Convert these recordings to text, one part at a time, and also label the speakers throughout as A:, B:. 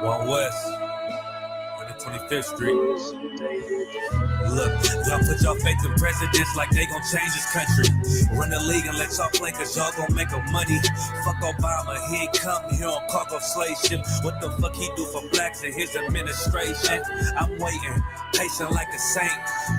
A: One West, 125th Street. Look, y'all put y'all faith in presidents like they gon' change this country. Run the league and let y'all play cause y'all gon' make a money. Fuck Obama, he ain't come here on cargo slave ship. What the fuck he do for blacks in his administration? I'm waiting, patient like a saint.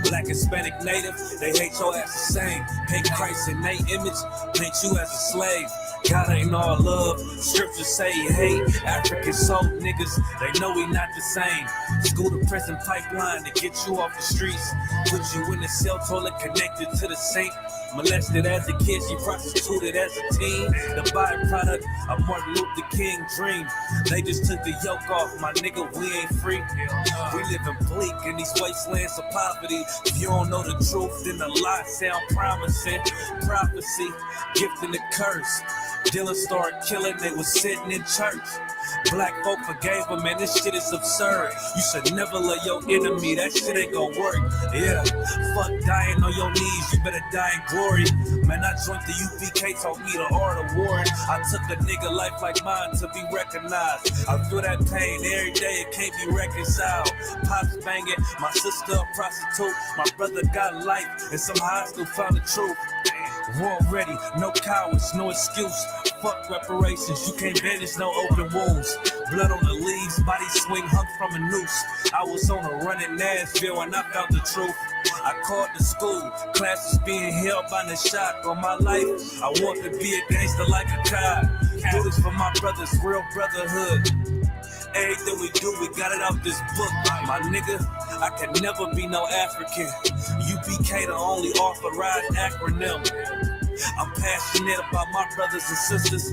A: Black, Hispanic, Native, they hate your ass the same. Paint Christ in they image, paint you as a slave. God ain't all love, scriptures say he hate. African soul niggas, they know we not the same. School to prison pipeline to get you off the streets. Put you in the cell toilet connected to the sink. Molested as a kid, she prostituted as a teen. The byproduct of Martin Luther King dream. They just took the yoke off, my nigga, we ain't free. We living bleak in these wastelands of poverty. If you don't know the truth, then the lies sound promising. Prophecy, gift and the curse. Dylan started killing, they was sitting in church. Black folk forgave him, man, this shit is absurd. You should never love your enemy, that shit ain't gon' work. Yeah, fuck dying on your knees, you better die in glory. Man, I joined the UPK, taught me the art of warring. I took a nigga life like mine to be recognized. I feel that pain every day, it can't be reconciled. Pops banging, my sister a prostitute. My brother got life, and somehow I still found the truth. War ready, no cowards, no excuse. Fuck reparations, you can't banish no open wounds. Blood on the leaves, body swing hung from a noose. I was on a run in Nashville and I found the truth. I called the school, classes being held by the shot on my life. I want to be a gangster like a cop. Do this for my brothers, real brotherhood. Everything we do, we got it out this book. My nigga, I can never be no African. UPK the only authorized acronym. I'm passionate about my brothers and sisters.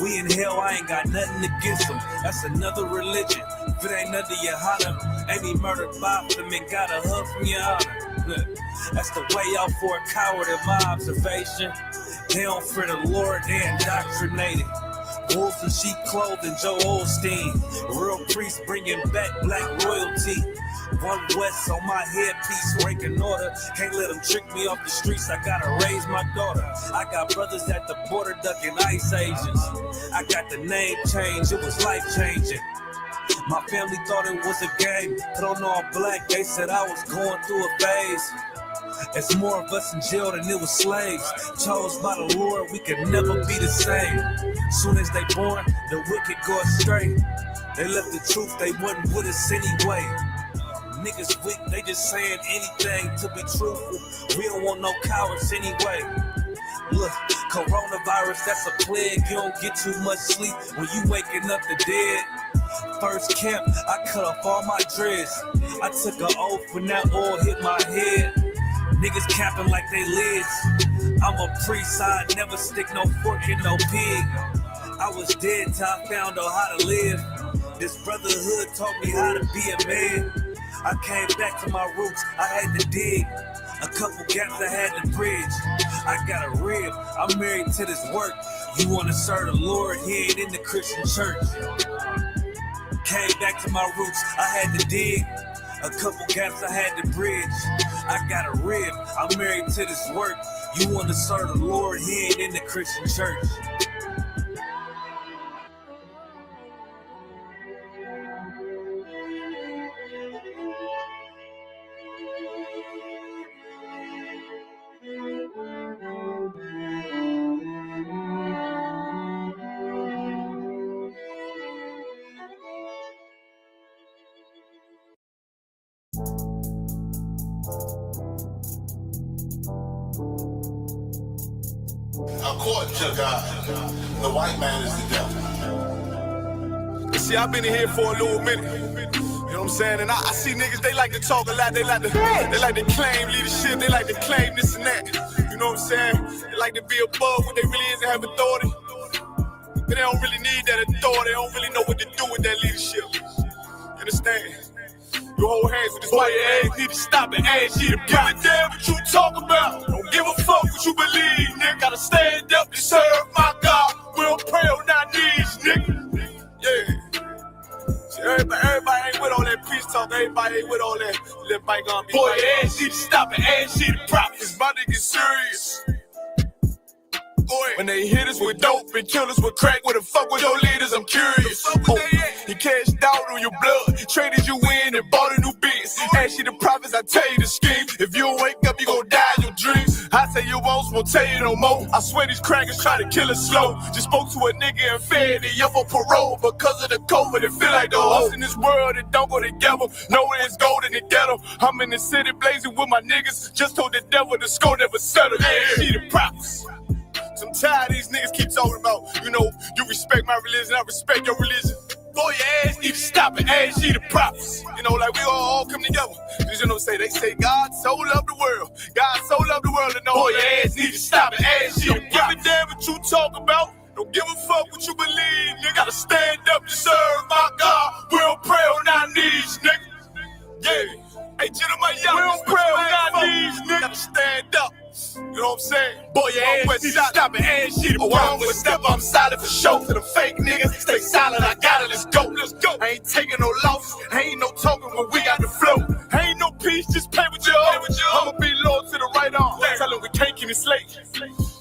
A: We in hell, I ain't got nothing against them. That's another religion. If it ain't under your honor, ain't be murdered by them and got a hug from your honor. That's the way out for a coward in my observation. They don't fear the Lord, they indoctrinated. Wolves in sheep clothing, Joe Osteen. Real priests bringing back black royalty. One West on my headpiece, ranking order. Can't let them trick me off the streets, I gotta raise my daughter. I got brothers at the border ducking ICE agents. I got the name change, it was life changing. My family thought it was a game, put on all black, they said I was going through a phase. It's more of us in jail than it was slaves. Chose by the Lord, we could never be the same. Soon as they born, the wicked go astray. They left the truth, they wasn't with us anyway. Niggas weak, they just saying anything to be truthful. We don't want no cowards anyway. Look, coronavirus, that's a plague. You don't get too much sleep when you waking up the dead. First camp, I cut off all my dreads. I took an oath when that oil hit my head. Niggas capping like they lids. I'm a priest, I never stick no fork in no pig. I was dead till I found out how to live. This brotherhood taught me how to be a man. I came back to my roots, I had to dig. A couple gaps I had to bridge. I got a rib, I'm married to this work. You wanna serve the Lord, he ain't in the Christian church. Came back to my roots, I had to dig. A couple gaps I had to bridge. I got a rib, I'm married to this work. You wanna serve the Lord, he ain't in the Christian church.
B: According to God, the white man is the devil.
C: See, I've been in here for a little minute. You know what I'm saying? And I see niggas, they like to talk a lot. They like to claim leadership. They like to claim this and that. You know what I'm saying? They like to be above what they really is and have authority. But they don't really need that authority. They don't really know what to do with that leadership. You understand? You hold hands with this white ass, need to stop and ask you to give a damn what you talk about. Don't give a fuck what you believe, nigga. Gotta stand up to serve my God. We don't pray on our knees, nigga. Yeah. See, everybody ain't with all that peace talk. Everybody ain't with all that little bike on me. Boy, ass you to stop and ask you to prop. It's about to get serious. When they hit us with dope and kill us with crack, where the fuck with your leaders? I'm curious. He cashed ask you the prophets, I tell you the scheme. If you don't wake up, you gon' die in your dreams. I tell you once, won't tell you no more. I swear these crackers try to kill us slow. Just spoke to a nigga and fed he up on parole because of the COVID. It feel like the host in this world that don't go together. Nowhere is gold in the ghetto. I'm in the city blazing with my niggas. Just told the devil the score never settled. Yeah, see the prophets. So I'm tired of these niggas keep talking about, you know, you respect my religion, I respect your religion. Boy, your ass need to stop and ask you the prophets. You know, like we all come together. You know, they say God so loved the world. God so loved the world, and know your ass need to stop and ask you the prophets. Don't give a damn what you talk about. Don't give a fuck what you believe. You gotta stand up to serve my God. We don't pray on our knees, nigga. Yeah. Hey, gentlemen, y'all, we don't pray on our knees, nigga. Gotta stand up. You know what I'm saying? Boy, your ass need to stop and ask shit. Oh, I'm with step, I'm silent for show. To the fake niggas, stay silent, I got it, let's go, let's go. I ain't taking no loss, ain't no token when we got the flow. Ain't no peace, just pay with your own. I'ma be loyal to the right arm. Tell him we can't keep it slate.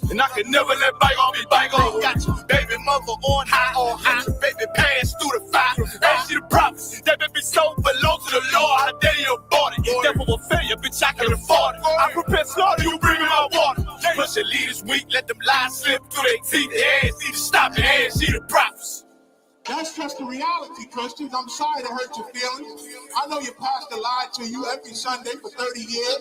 C: And I can never let bygone be bygone. Got your baby mother on high, your baby pass through the fire. Ask you the prophets, that baby so belong to the Lord. How dare you abort it? If devil will fail you, bitch, I can afford it. I prepare slaughter, you bring me my water. Push your leaders weak, let them lies slip through their teeth. Their ass need to stop and ask you the prophets.
D: That's just the reality, Christians. I'm sorry to hurt your feelings. I know your pastor lied to you every Sunday for 30 years,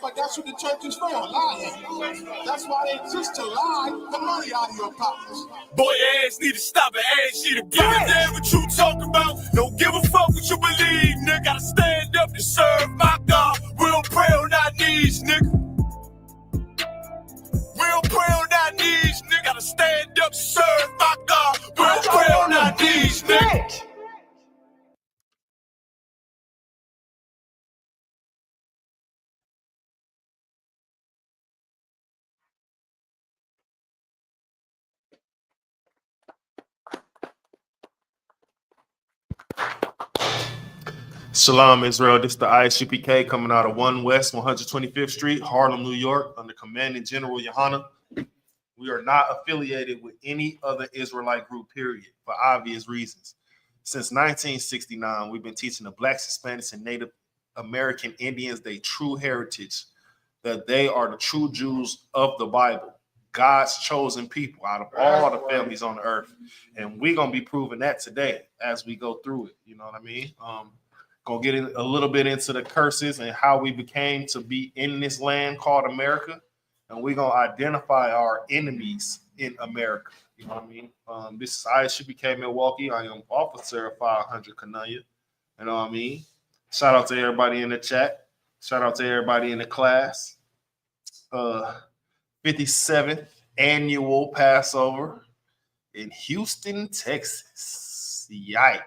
D: but that's what the church is for, lying. That's why they exist, to lie the money out of your pockets.
C: Boy, your ass need to stop and ask you to give a damn what you talk about. Don't give a fuck what you believe, nigga. Gotta stand up to serve my God. We don't pray on our knees, nigga. We don't pray on our knees, nigga. Gotta stand up to serve my God. We don't pray on our knees, nigga.
E: Shalom, Israel. This is the Isupk Mke coming out of 1 West 125th Street, Harlem, New York, under Commanding General Yohana. We are not affiliated with any other Israelite group, period, for obvious reasons. Since 1969, we've been teaching the Blacks, Hispanics, and Native American Indians their true heritage, that they are the true Jews of the Bible, God's chosen people out of all the families on the earth. And we're going to be proving that today as we go through it. You know what I mean? Gonna get a little bit into the curses and how we became to be in this land called America, and we're gonna identify our enemies in America. You know what I mean? This is Isupk Mke Milwaukee. I am Officer of 500 Kanaya. You know what I mean? Shout out to everybody in the chat. Shout out to everybody in the class. 57th annual Passover in Houston, Texas. Yikes.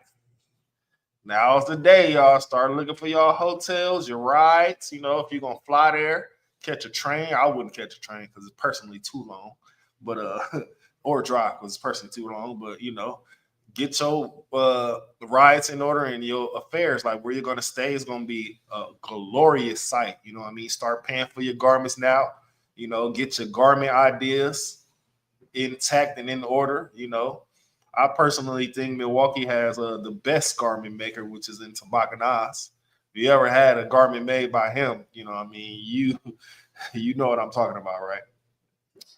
E: Now's the day, y'all. Start looking for y'all hotels, your rides. You know, if you're gonna fly there, catch a train. I wouldn't catch a train because it's personally too long, but or drive because it's personally too long. But you know, get your rides in order and your affairs. Like where you're gonna stay is gonna be a glorious sight. You know what I mean? Start paying for your garments now. You know, get your garment ideas intact and in order. You know. I personally think Milwaukee has the best garment maker, which is in Tabakanas. If you ever had a garment made by him, you know what I mean, you know what I'm talking about, right?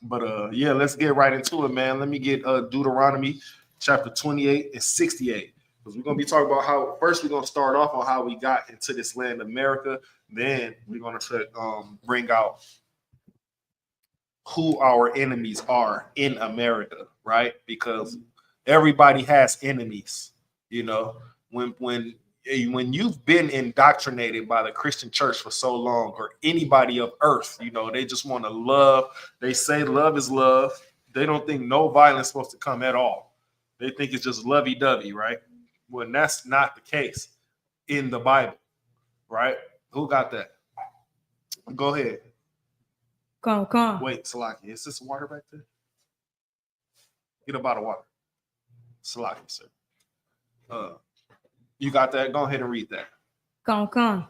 E: But yeah, let's get right into it, man. Let me get Deuteronomy chapter 28 and 68. Because we're going to be talking about how, first we're going to start off on how we got into this land, America. Then we're going to bring out who our enemies are in America, right? Because everybody has enemies, you know. When you've been indoctrinated by the Christian church for so long, or anybody of earth, you know, they just want to love. They say love is love. They don't think no violence is supposed to come at all. They think it's just lovey-dovey, right? When that's not the case in the Bible, right? Who got that? Go ahead.
F: Come on.
E: Wait, Salaki, is this water back there? Get a bottle of water. Salaki, sir. You got that? Go ahead and read that.
F: Come.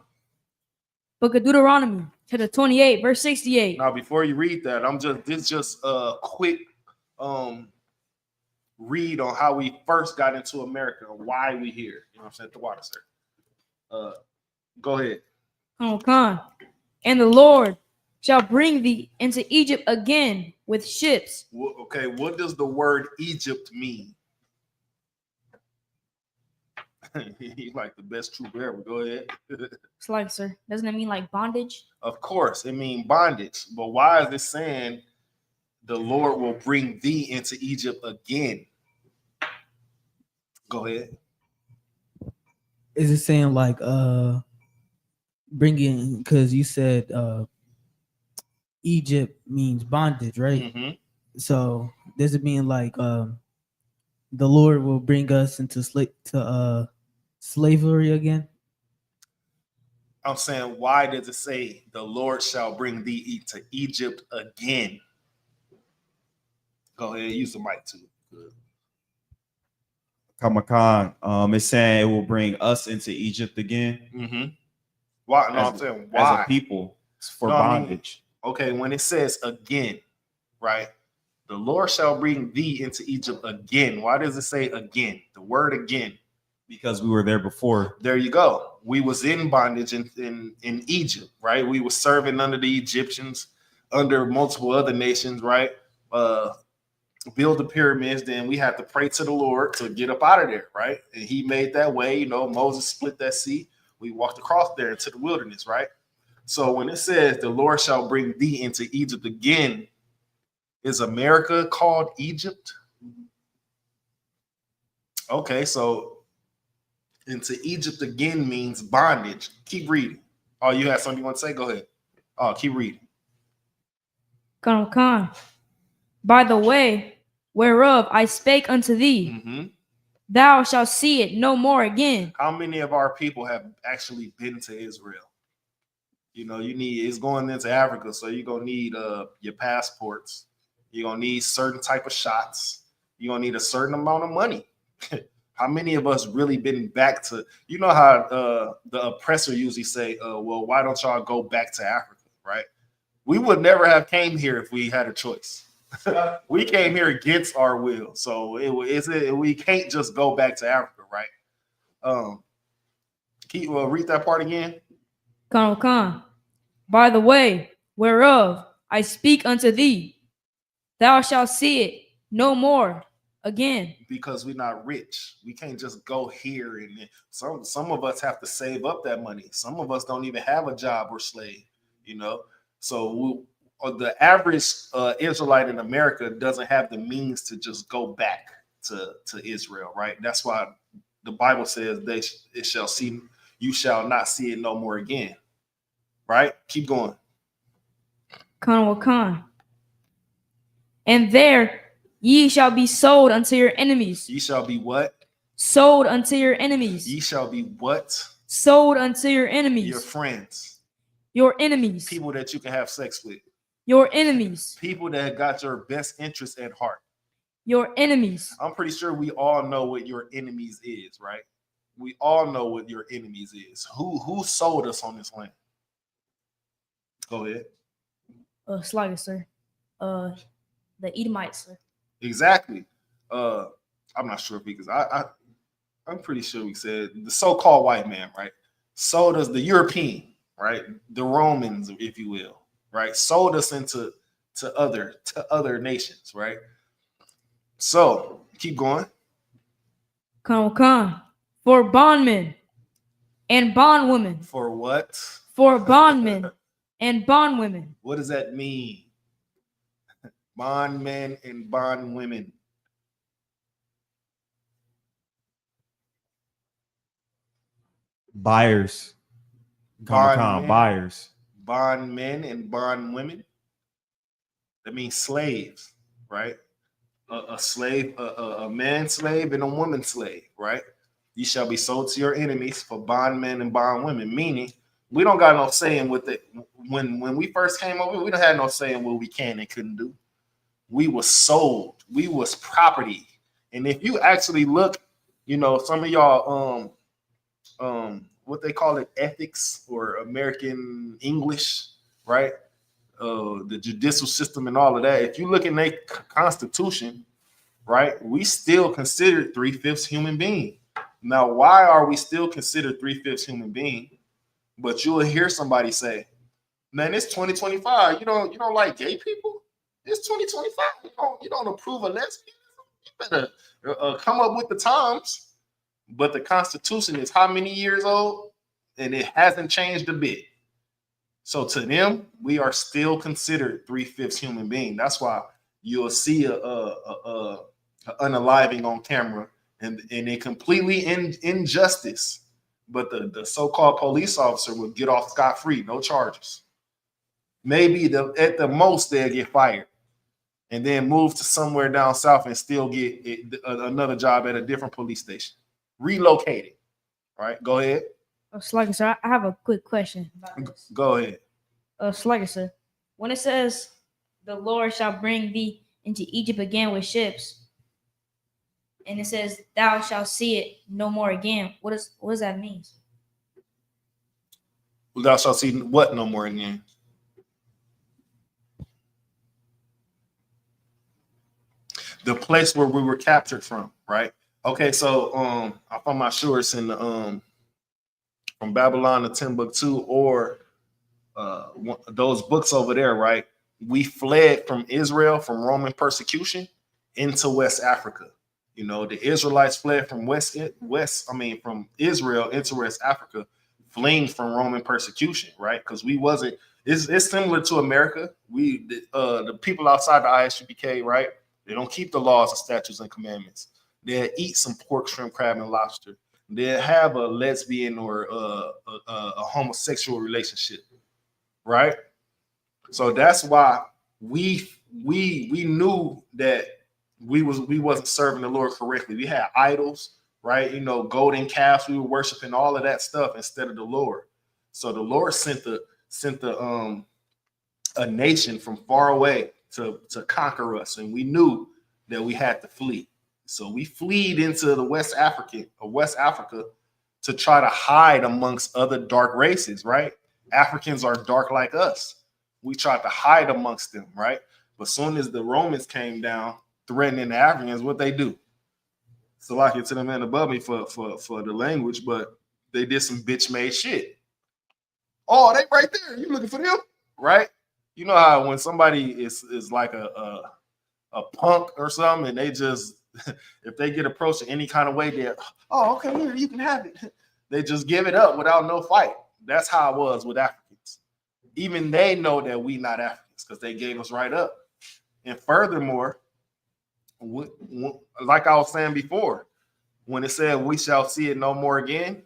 F: Book of Deuteronomy, chapter 28, verse 68.
E: Now, before you read that, this is just a quick read on how we first got into America and why we here. You know what I'm saying? The water, sir. Go ahead.
F: Con. And the Lord shall bring thee into Egypt again with ships.
E: Okay, what does the word Egypt mean? You like the best trooper ever. Go ahead.
F: It's like, sir, doesn't it mean like bondage?
E: Of course, it means bondage. But why is it saying the Lord will bring thee into Egypt again? Go ahead.
G: Is it saying like bringing, because you said Egypt means bondage, right?
E: Mm-hmm.
G: So does it mean like the Lord will bring us into slavery again?
E: I'm saying, why does it say the Lord shall bring thee to Egypt again? Go ahead, use the mic too. Good.
H: Kamakan, it's saying it will bring us into Egypt again.
E: Mm-hmm. Why? No, I'm saying why?
H: As a people for
E: No,
H: bondage.
E: I mean, okay, when it says again, right? The Lord shall bring thee into Egypt again. Why does it say again? The word again.
H: Because we were there before.
E: There you go. We was in bondage in Egypt, right? We were serving under the Egyptians, under multiple other nations, right? Build the pyramids, then we had to pray to the Lord to get up out of there, right? And he made that way. You know, Moses split that sea. We walked across there into the wilderness, right? So when it says the Lord shall bring thee into Egypt again, is America called Egypt? Okay, so into Egypt again means bondage. Keep reading. Oh, you have something you want to say? Go ahead. Oh, keep reading.
F: Con. By the way whereof I spake unto thee,
E: Mm-hmm.
F: thou shalt see it no more again.
E: How many of our people have actually been to Israel? You know, it's going into Africa, so you're gonna need your passports. You're gonna need certain type of shots. You're gonna need a certain amount of money. How many of us really been back to, you know how the oppressor usually say, well, why don't y'all go back to Africa, right? We would never have came here if we had a choice. We came here against our will. So we can't just go back to Africa, right? Read that part again.
F: Con. By the way whereof I speak unto thee, thou shalt see it no more again.
E: Because we're not rich. We can't just go here, and some of us have to save up that money. Some of us don't even have a job or slave, you know. So the average Israelite in America doesn't have the means to just go back to Israel, right? That's why the Bible says you shall not see it no more again. Right? Keep going.
F: Con. And there ye shall be sold unto your enemies.
E: Ye shall be what?
F: Sold unto your enemies.
E: Ye shall be what?
F: Sold unto your enemies.
E: Your friends.
F: Your enemies.
E: People that you can have sex with.
F: Your enemies.
E: People that got your best interests at heart.
F: Your enemies.
E: I'm pretty sure we all know what your enemies is, right? We all know what your enemies is. Who sold us on this land? Go ahead.
F: Slayer, sir. The Edomites, sir.
E: Exactly. I'm not sure because I'm pretty sure we said the so-called white man, right? Sold us, the European, right? The Romans, if you will, right? Sold us into other nations, right? So keep going.
F: Con. For bondmen and bondwomen.
E: For what?
F: For bondmen and bondwomen.
E: What does that mean? Bondmen and bondwomen.
H: Buyers. Buyers.
E: Bondmen and bondwomen. That means slaves, right? A slave, a man slave and a woman slave, right? You shall be sold to your enemies for bondmen and bondwomen, meaning we don't got no saying with it. When we first came over, we don't have no saying what we can and couldn't do. We was sold. We was property. And if you actually look, you know, some of y'all what they call it, ethics or American English, right? The judicial system and all of that. If you look in their constitution, right, we still considered 3/5 human being. Now, why are we still considered 3/5 human being? But you'll hear somebody say, man, it's 2025. You don't like gay people? It's 2025. You don't approve of lesbianism? You better come up with the times. But the Constitution is how many years old? And it hasn't changed a bit. So to them, we are still considered 3/5 human being. That's why you'll see a unaliving on camera and it completely injustice. But the so-called police officer will get off scot-free, no charges. Maybe at the most they'll get fired and then move to somewhere down south and still get another job at a different police station. Relocated. All right, go ahead.
F: Slugger, sir, I have a quick question about this.
E: Go ahead.
F: Slugger, sir, when it says the Lord shall bring thee into Egypt again with ships, and it says thou shalt see it no more again, what does that mean?
E: Thou shalt see what no more again? The place where we were captured from, right? Okay, so I'm not sure it's in the from Babylon to Timbuktu or those books over there, right? We fled from Israel, from Roman persecution, into West Africa. You know, the Israelites fled from from Israel into West Africa, fleeing from Roman persecution, right? Because we wasn't. It's similar to America. The people outside the Isupk, right? They don't keep the laws and statutes and commandments. They'll eat some pork, shrimp, crab, and lobster. They'll have a lesbian or a homosexual relationship, right? So that's why we knew that we wasn't serving the Lord correctly. We had idols, right? You know, golden calves. We were worshiping all of that stuff instead of the Lord. So the Lord sent a nation from far away to conquer us, and we knew that we had to flee. So we fled into the West Africa to try to hide amongst other dark races, right? Africans are dark like us. We tried to hide amongst them, right? But soon as the Romans came down, threatening the Africans, what they do? So like it to the man above me for the language, but they did some bitch made shit. Oh, they right there. You looking for them, right? You know how when somebody is like a punk or something, and they just if they get approached in any kind of way, they're okay, here you can have it. They just give it up without no fight. That's how it was with Africans. Even they know that we not Africans because they gave us right up. And furthermore, like I was saying before, when it said we shall see it no more again,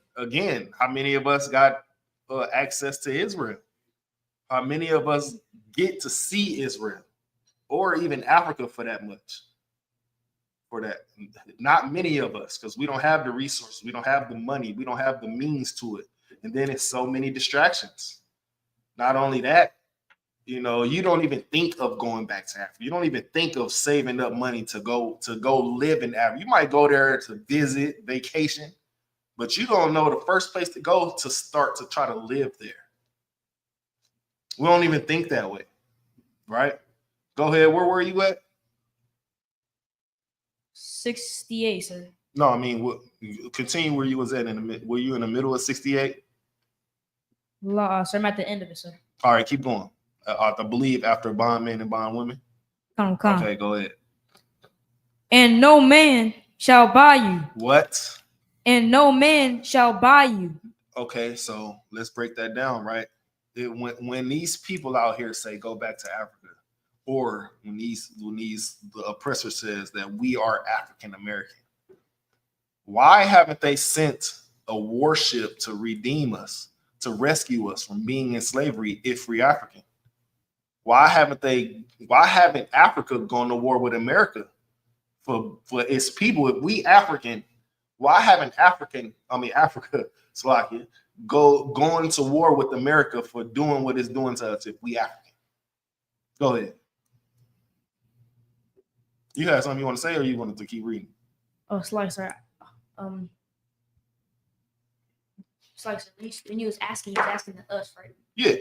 E: how many of us got access to Israel? How many of us get to see Israel or even Africa for that much? For that, not many of us, because we don't have the resources, we don't have the money, we don't have the means to it. And then it's so many distractions. Not only that, you know, you don't even think of going back to Africa. You don't even think of saving up money to go live in Africa. You might go there to visit, vacation, but you don't know the first place to go to start to try to live there. We don't even think that way, right? Go ahead. Where were you at?
F: 68, sir.
E: No, I mean, continue where you was at in the mid. Were you in the middle of 68?
F: Sir, I'm at the end of it, sir.
E: All right, keep going. I believe after bondmen and bondwomen.
F: Come.
E: Okay, go ahead.
F: And no man shall buy you.
E: What?
F: And no man shall buy you. Okay,
E: so let's break that down, right? When these people out here say go back to Africa, or when the oppressor says that we are African American, why haven't they sent a warship to redeem us, to rescue us from being in slavery if we're African? Why haven't Africa gone to war with America for its people? If we African, why haven't Africa, Slovakia, going to war with America for doing what it's doing to us if we African? Go ahead. You have something you want to say, or you wanted to keep reading?
F: Oh, Slicer, sir. Slicer, when you was asking to us, right?
E: Yeah.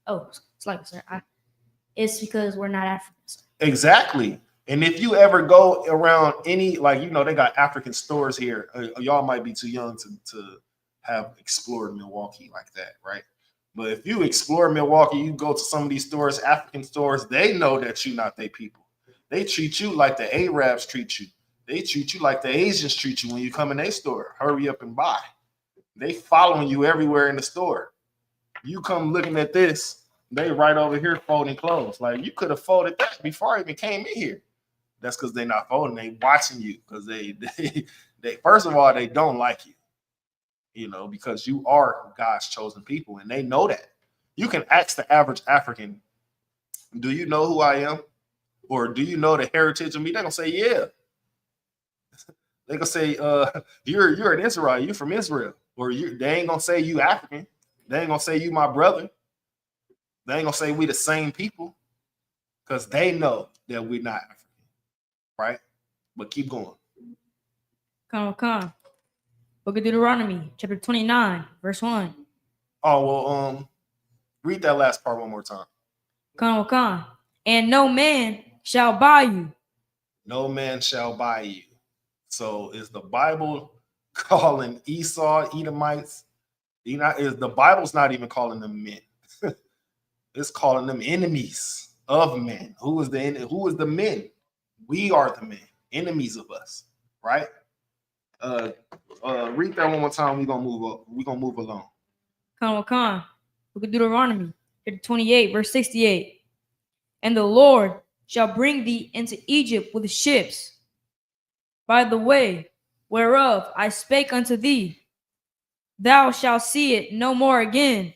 F: Oh, Slicer, sir. It's because we're not Africans.
E: Exactly. And if you ever go around any, like, you know, they got African stores here. Y'all might be too young to have explored Milwaukee like that, right? But if you explore Milwaukee, you go to some of these stores, African stores, they know that you're not their people. They treat you like the Arabs treat you. They treat you like the Asians treat you when you come in their store. Hurry up and buy. They following you everywhere in the store. You come looking at this, they right over here folding clothes. Like, you could have folded that before I even came in here. That's because they're not folding. They watching you because they first of all, they don't like you, you know, because you are God's chosen people, and they know that. You can ask the average African, do you know who I am? Or do you know the heritage of me? They're gonna say, yeah. They're gonna say, you're an Israel, you're from Israel. Or they ain't gonna say you African. They ain't gonna say you my brother. They ain't gonna say we the same people, because they know that we're not African, right? But keep going.
F: Come. Book of Deuteronomy, chapter 29, verse 1.
E: Oh, well, read that last part one more time.
F: Come. And no man shall buy you.
E: No man shall buy you. So is the Bible calling Esau Edomites? The Bible's not even calling them men. It's calling them enemies of men. Who is the men? We are the men, enemies of us, right? Read that one more time. We're gonna move up. We're gonna move along.
F: Come. Book of Deuteronomy, chapter 28, verse 68. And the Lord shall bring thee into Egypt with ships, by the way whereof I spake unto thee. Thou shalt see it no more again.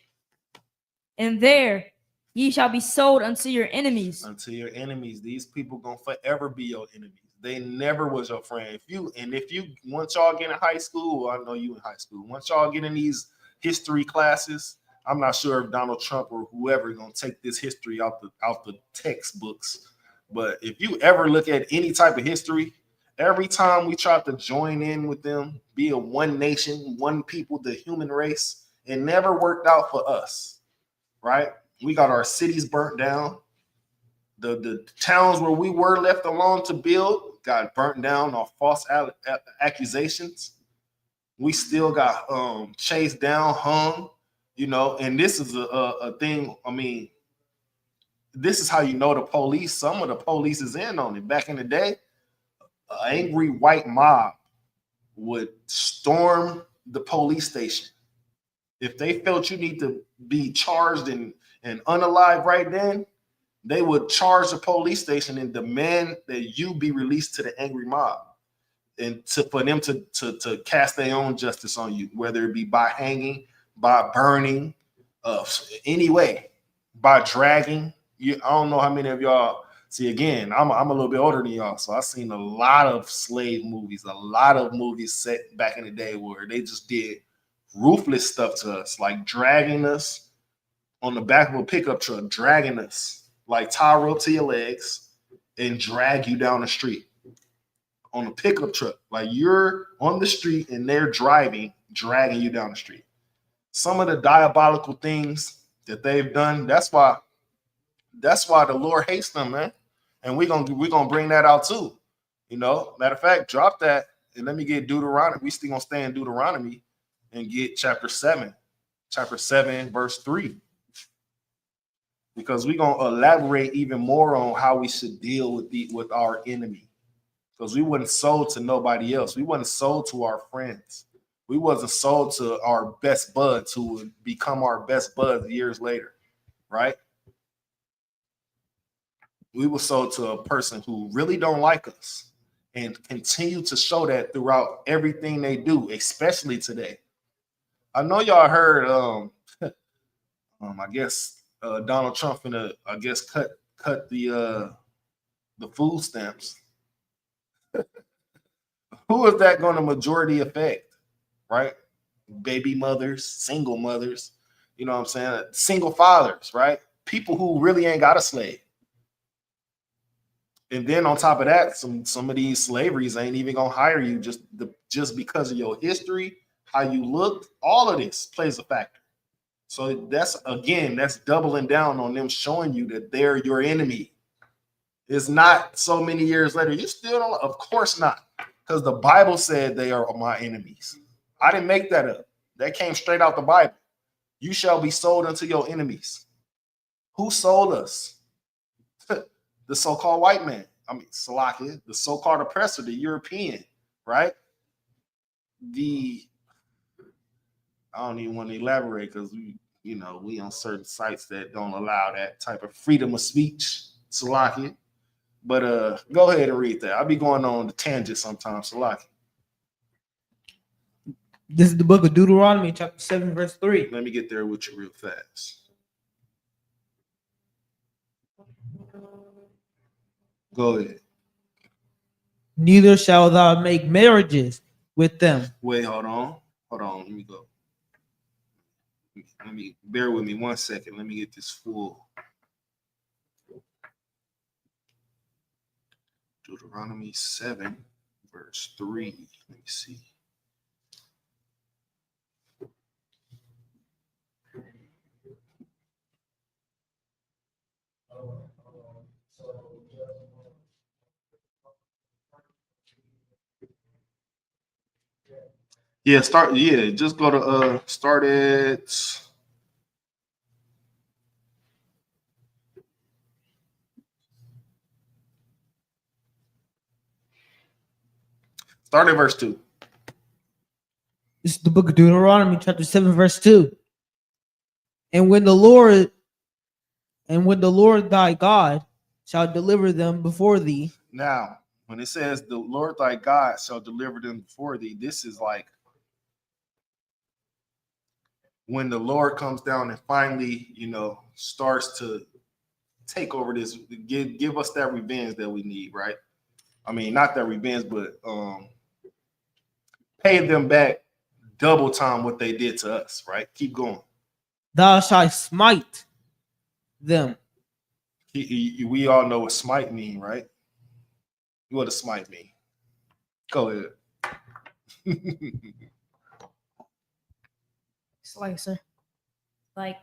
F: And there ye shall be sold unto your enemies.
E: Unto your enemies. These people gonna forever be your enemies. They never was your friend. If you once y'all get in high school, well, I know you in high school. Once y'all get in these history classes, I'm not sure if Donald Trump or whoever is gonna take this history out the textbooks. But if you ever look at any type of history, every time we try to join in with them, be a one nation, one people, the human race, it never worked out for us, right? We got our cities burnt down. The towns where we were left alone to build got burnt down on false accusations. We still got chased down, hung, you know, and this is a thing. I mean, this is how you know the police. Some of the police is in on it. Back in the day, an angry white mob would storm the police station. If they felt you need to be charged and unalive right then, they would charge the police station and demand that you be released to the angry mob, and for them to cast their own justice on you, whether it be by hanging, by burning, anyway, by dragging. I don't know how many of y'all see. Again, I'm a little bit older than y'all, so I've seen a lot of slave movies, a lot of movies set back in the day where they just did ruthless stuff to us, like dragging us on the back of a pickup truck, dragging us, like tie rope to your legs and drag you down the street on a pickup truck. Like, you're on the street and they're dragging you down the street. Some of the diabolical things that they've done, that's why the Lord hates them, man. And we're gonna bring that out too. You know, matter of fact, drop that and let me get Deuteronomy. We still gonna stay in Deuteronomy and get chapter 7, verse 3. Because we're gonna elaborate even more on how we should deal with our enemy. Because we wasn't sold to nobody else. We wasn't sold to our friends. We wasn't sold to our best buds who would become our best buds years later, right? We were sold to a person who really don't like us and continue to show that throughout everything they do, especially today. I know y'all heard, I guess Donald Trump finna, cut the food stamps. Who is that going to majority affect, right? Baby mothers, single mothers, you know what I'm saying? Single fathers, right? People who really ain't got a slave. And then on top of that, some of these slaveries ain't even gonna hire you just because of your history, how you looked. All of this plays a factor. So that's doubling down on them, showing you that they're your enemy. It's not so many years later. You still don't, of course not, because the Bible said they are my enemies. I didn't make that up. That came straight out the Bible. You shall be sold unto your enemies. Who sold us? The so-called white man. I mean, Salakia, the so-called oppressor, the European, right? I don't even want to elaborate because we on certain sites that don't allow that type of freedom of speech, Salakia. But go ahead and read that. I'll be going on the tangent sometimes, Salakia.
G: This is the book of Deuteronomy, chapter 7, verse 3.
E: Let me get there with you real fast. Go ahead.
G: Neither shall thou make marriages with them.
E: Wait, hold on. Let me go. Bear with me 1 second. Let me get this full. Deuteronomy 7, verse 3. Let me see. Yeah, just go to start at verse 2.
G: This is the book of Deuteronomy, chapter 7, verse 2. And when the Lord thy God shall deliver them before thee.
E: Now, when it says the Lord thy God shall deliver them before thee, this is like when the Lord comes down and finally, starts to take over this, give us that revenge that we need, right? I mean, not that revenge, but pay them back double time what they did to us, right? Keep going.
G: Thou shalt smite them.
E: We all know what smite mean, right? What does smite mean? Go ahead.
F: Slicer. Like,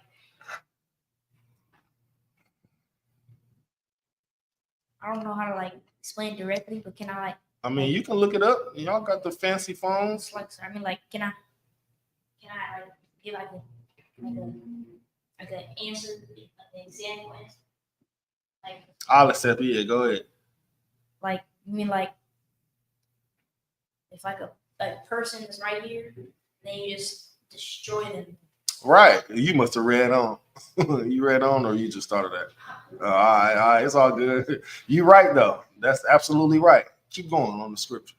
F: I don't know how to explain it directly, but can I
E: I mean, you can look it up. Y'all got the fancy phones.
F: slicer? I mean, can I give an answer, an example?
E: I'll accept it. Yeah, go ahead.
F: You mean if a person is right here, then you just destroy them.
E: Right. You must have read on. You read on, or you just started that? All right. It's all good. You're right, though. That's absolutely right. Keep going on the scripture.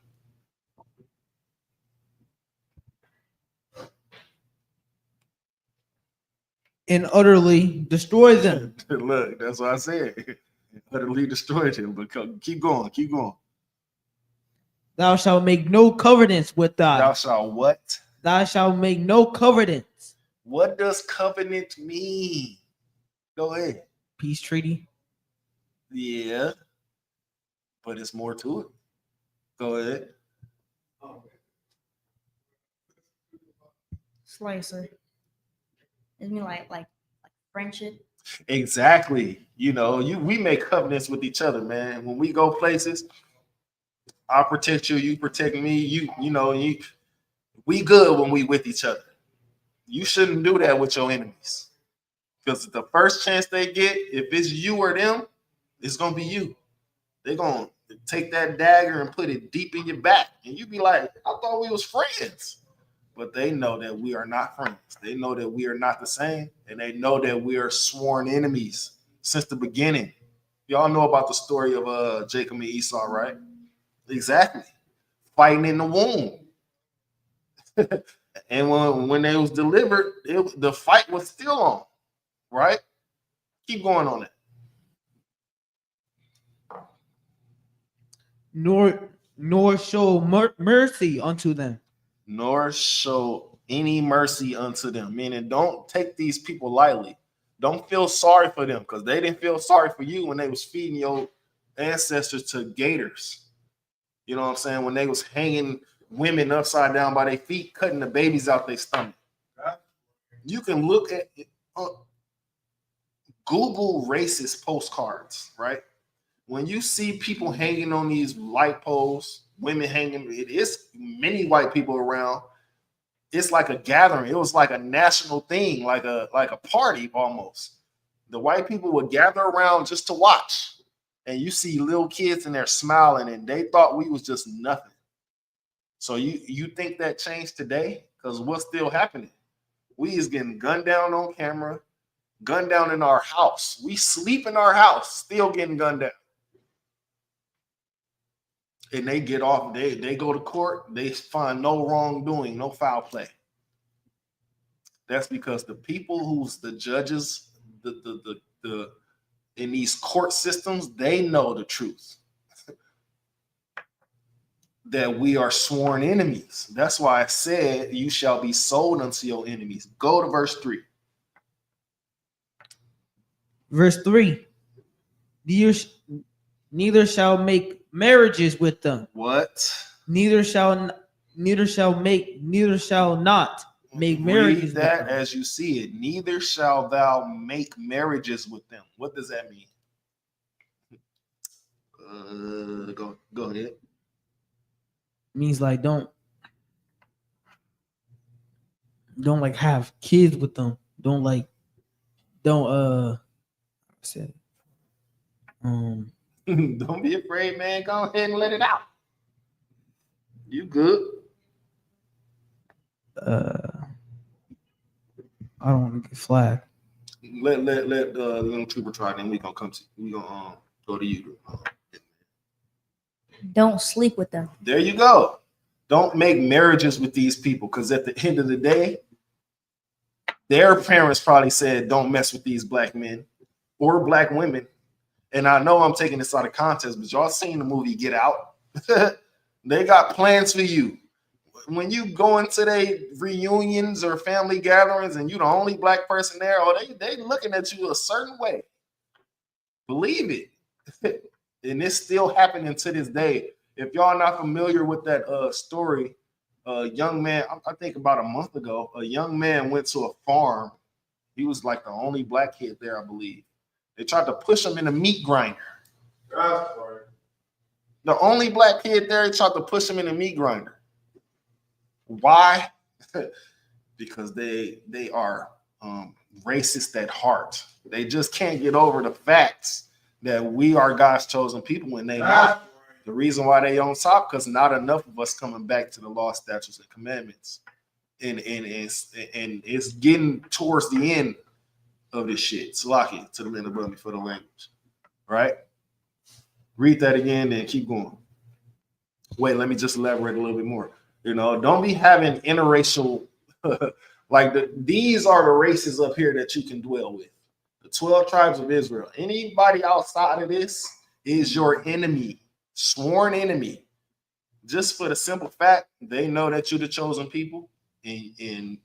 G: And utterly destroy them.
E: Look, that's what I said. Utterly destroyed him. But keep going. Keep going.
G: Thou shalt make no covenants with thy.
E: Thou shalt what?
G: Thou shalt make no covenants.
E: What does covenant mean? Go ahead.
G: Peace treaty.
E: Yeah. But it's more to it. Go ahead.
F: Slicer. It mean like friendship.
E: Exactly. We make covenants with each other, man. When we go places, I protect you, you protect me. We good when we with each other. You shouldn't do that with your enemies. Because the first chance they get, if it's you or them, it's gonna be you. They're gonna take that dagger and put it deep in your back. And you be like, I thought we was friends. But they know that we are not friends. They know that we are not the same. And they know that we are sworn enemies since the beginning. Y'all know about the story of Jacob and Esau, right? Exactly. Fighting in the womb. And when they was delivered, the fight was still on, right? Keep going on it.
G: Nor show mercy unto them.
E: Nor show any mercy unto them. Meaning, don't take these people lightly. Don't feel sorry for them because they didn't feel sorry for you when they was feeding your ancestors to gators. You know what I'm saying? When they was hanging women upside down by their feet, cutting the babies out their stomach. You can look at Google racist postcards, right? When you see people hanging on these light poles, women hanging, it is many white people around. it's like a gathering. It was like a national thing, like a party almost. The white people would gather around just to watch. And you see little kids in there smiling, and they thought we was just nothing. So you think that changed today? Because what's still happening? We is getting gunned down on camera, gunned down in our house. We sleep in our house, still getting gunned down. And they get off, they go to court, they find no wrongdoing, no foul play. That's because the people who's the judges, the in these court systems, they know the truth. That we are sworn enemies. That's why I said you shall be sold unto your enemies. Go to verse 3.
G: Verse 3. Neither shall make marriages with them.
E: What?
G: Neither shall not make marriages
E: Read that
G: with them.
E: as you see it. Neither shall thou make marriages with them. What does that mean? Go ahead.
G: Means like don't like have kids with them. Don't
E: Don't be afraid, man. Go ahead and let it out. You good?
G: I don't want to get flagged.
E: Let little trooper try, then we gonna go to you.
F: Don't sleep with them.
E: There you go. Don't make marriages with these people, because at the end of the day, their parents probably said, don't mess with these black men or black women. And I know I'm taking this out of context, but y'all seen the movie Get Out. They got plans for you. When you go into their reunions or family gatherings and you're the only black person there, or they looking at you a certain way. Believe it. And it's still happening to this day. If y'all not familiar with that story, a young man, I think about a month ago, a young man went to a farm. He was like the only black kid there, I believe. They tried to push him in a meat grinder. The only black kid there, they tried to push him in a meat grinder. Why? Because they are racist at heart. They just can't get over the facts that we are God's chosen people and they not. The reason why they on top, because not enough of us coming back to the law, statutes, and commandments. And it's getting towards the end of this shit. Salaki to the men above me for the language. Right? Read that again and keep going. Wait, let me just elaborate a little bit more. Don't be having interracial, these are the races up here that you can dwell with. The 12 tribes of Israel. Anybody outside of this is your enemy, sworn enemy. Just for the simple fact, they know that you're the chosen people, and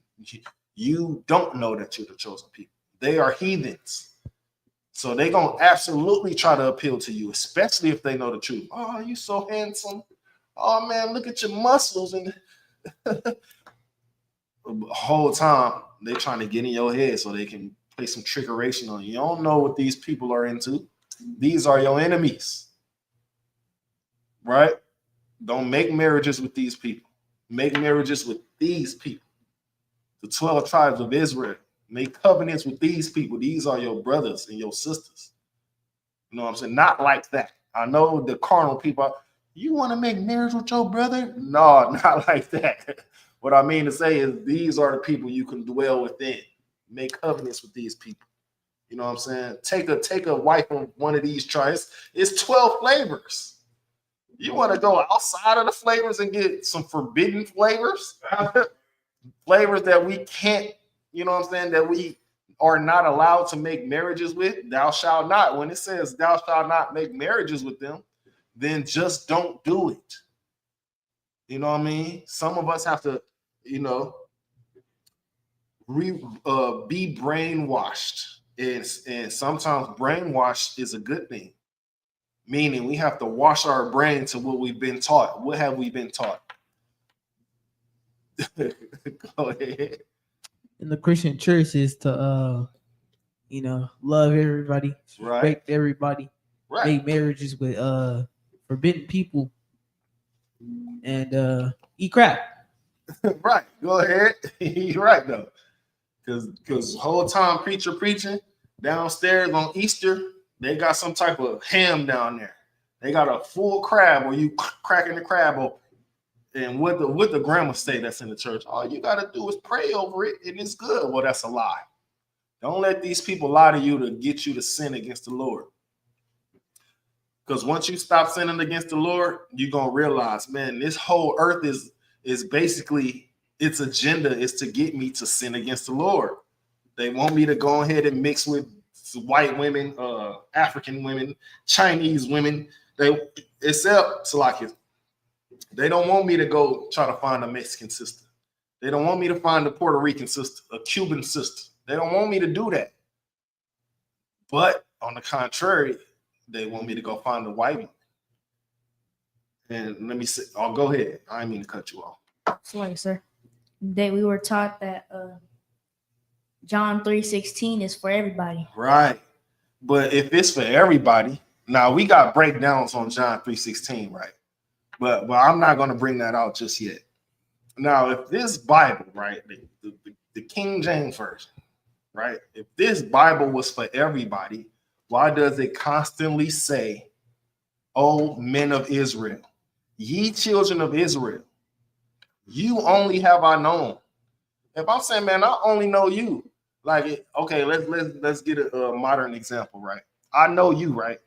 E: you don't know that you're the chosen people. They are heathens. So they're going to absolutely try to appeal to you, especially if they know the truth. Oh, you so handsome. Oh, man, look at your muscles. And the whole time, they're trying to get in your head so they can play some trickeration on you. You don't know what these people are into. These are your enemies. Right? Don't make marriages with these people. Make marriages with these people. The 12 tribes of Israel. Make covenants with these people. These are your brothers and your sisters. You know what I'm saying? Not like that. I know the carnal people, you want to make marriage with your brother? No, not like that. What I mean to say is these are the people you can dwell within. Make covenants with these people. You know what I'm saying? Take a wife from one of these tribes. It's 12 flavors. You want to go outside of the flavors and get some forbidden flavors? Flavors that we can't, you know what I'm saying, that we are not allowed to make marriages with. Thou shalt not. When it says thou shalt not make marriages with them, then just don't do it. You know what I mean? Some of us have to, be brainwashed. And sometimes brainwashed is a good thing. Meaning we have to wash our brain to what we've been taught. What have we been taught? Go ahead.
G: In the Christian church is to love everybody, respect everybody, make marriages with forbidden people, and eat crap.
E: Right. Go ahead. You're right though. Because whole time preacher preaching downstairs on Easter, they got some type of ham down there. They got a full crab where you cracking the crab open. And what the grandma say that's in the church, all you gotta do is pray over it and it's good. Well, that's a lie. Don't let these people lie to you to get you to sin against the Lord. Because once you stop sinning against the Lord, you're gonna realize, man, this whole earth is basically its agenda is to get me to sin against the Lord. They want me to go ahead and mix with white women, African women, Chinese women. Except Salakia, they don't want me to go try to find a Mexican sister. They don't want me to find a Puerto Rican sister, a Cuban sister. They don't want me to do that. But on the contrary, they want me to go find a white one. And let me say, oh, go ahead. I didn't mean to cut you off.
F: Sorry, sir. We were taught that John 3:16 is for everybody.
E: Right. But if it's for everybody, now we got breakdowns on John 3:16, right? But I'm not going to bring that out just yet. Now, if this Bible, right, the King James Version, right, if this Bible was for everybody, why does it constantly say, "O men of Israel, ye children of Israel, you only have I known"? If I'm saying, man, I only know you, like, okay, let's get a modern example, right? I know you, right?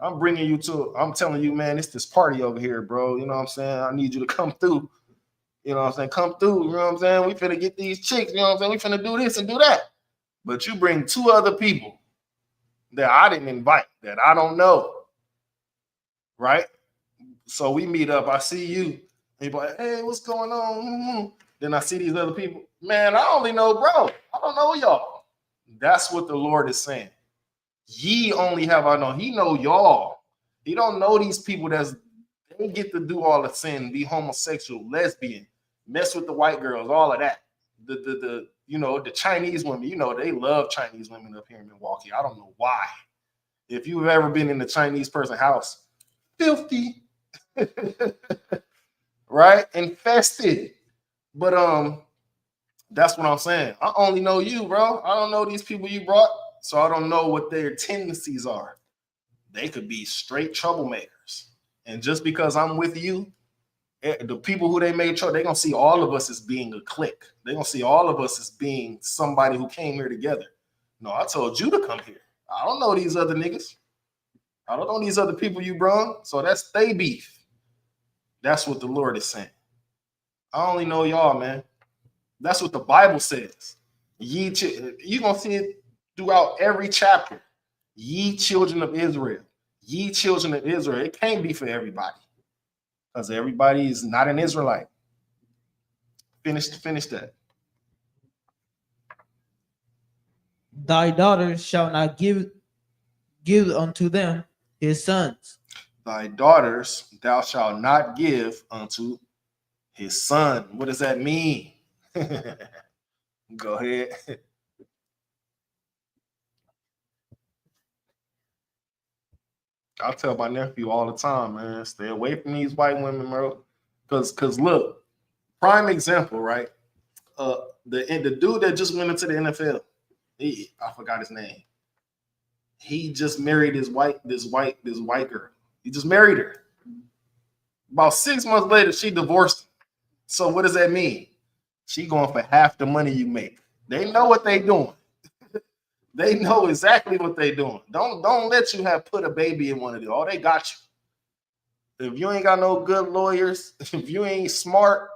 E: I'm bringing you I'm telling you, man, it's this party over here, bro. You know what I'm saying? I need you to come through. You know what I'm saying? Come through. You know what I'm saying? We finna get these chicks. You know what I'm saying? We finna do this and do that. But you bring two other people that I didn't invite, that I don't know, right? So we meet up. I see you. And you're like, hey, what's going on? Then I see these other people. Man, I only know bro. I don't know y'all. That's what the Lord is saying. Ye only have I known. He know y'all. He don't know these people they get to do all the sin, be homosexual, lesbian, mess with the white girls, all of that. The the Chinese women, they love Chinese women up here in Milwaukee. I don't know why. If you've ever been in the Chinese person's house, filthy, right? Infested. But that's what I'm saying. I only know you, bro. I don't know these people you brought, so I don't know what their tendencies are. They could be straight troublemakers. And just because I'm with you, the people who they made trouble, they're going to see all of us as being a clique. They're going to see all of us as being somebody who came here together. No, I told you to come here. I don't know these other niggas. I don't know these other people you brought. So that's they beef. That's what the Lord is saying. I only know y'all, man. That's what the Bible says. You're going to see it throughout every chapter. Ye children of Israel. Ye children of Israel. It can't be for everybody. Because everybody is not an Israelite. Finish that.
G: Thy daughters shall not give unto them his sons.
E: Thy daughters thou shalt not give unto his son. What does that mean? Go ahead. I tell my nephew all the time, man, stay away from these white women, bro. Because look, prime example, right? The dude that just went into the NFL, I forgot his name. He just married this white girl. He just married her. About 6 months later, she divorced him. So what does that mean? She going for half the money you make. They know what they doing. They know exactly what they doing. Don't let you have put a baby in one of them. Oh, they got you. If you ain't got no good lawyers, if you ain't smart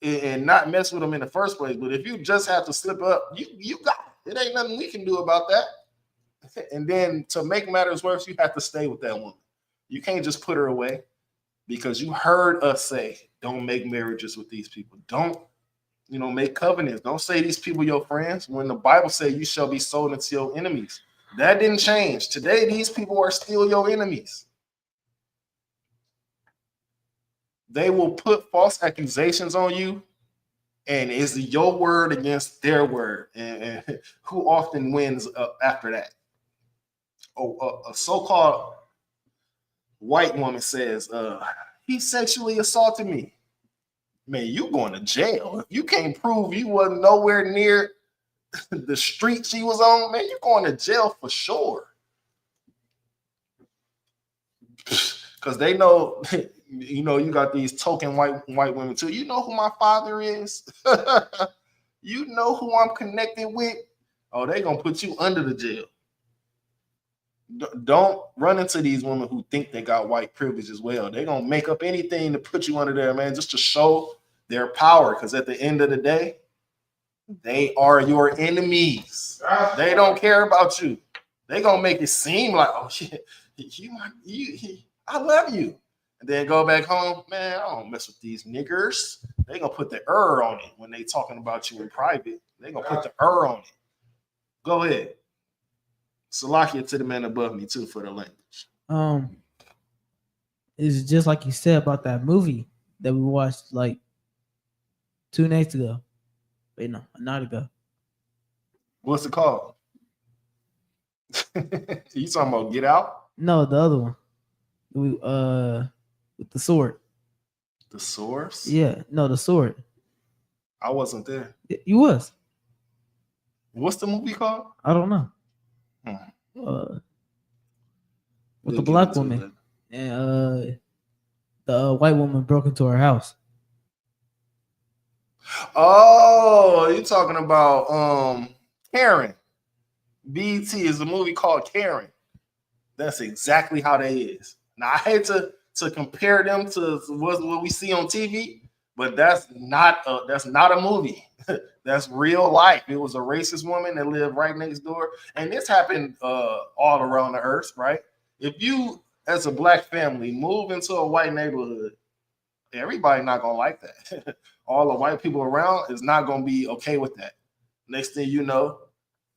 E: and not mess with them in the first place, but if you just have to slip up, you got it. It ain't nothing we can do about that. And then to make matters worse, you have to stay with that woman. You can't just put her away because you heard us say, don't make marriages with these people. Don't make covenants. Don't say these people your friends when the Bible says you shall be sold into your enemies. That didn't change. Today, these people are still your enemies. They will put false accusations on you, and it's your word against their word. And who often wins after that? A so-called white woman says, he sexually assaulted me. man, you going to jail. If you can't prove you wasn't nowhere near the street she was on, man, you going to jail for sure. Because they know, you know, you got these token white women too. You know who my father is? You know who I'm connected with? Oh, they gonna put you under the jail. Don't run into these women who think they got white privilege as well. They're gonna make up anything to put you under there, man, just to show their power. Because at the end of the day, they are your enemies. They don't care about you. They gonna make it seem like, oh shit, I love you. And then go back home, man, I don't mess with these niggers. They gonna put the on it when they talking about you in private. They gonna put the on it. Go ahead. Salakia to the man above me too for the language.
G: It's just like you said about that movie that we watched like 2 nights ago. Wait, no, a night ago.
E: What's it called? You talking about Get Out?
G: No, the other one. We with the sword.
E: The Source?
G: Yeah, no, the sword.
E: I wasn't there.
G: You was.
E: What's the movie called?
G: I don't know. With the black woman and the white woman broke into her house.
E: Oh, you talking about Karen. BET is a movie called Karen. That's exactly how they is. Now I hate to compare them to what we see on TV, but that's not a movie. That's real life. It was a racist woman that lived right next door, and this happened all around the earth, right? If you, as a black family, move into a white neighborhood, everybody not gonna like that. All the white people around is not gonna be okay with that. Next thing you know,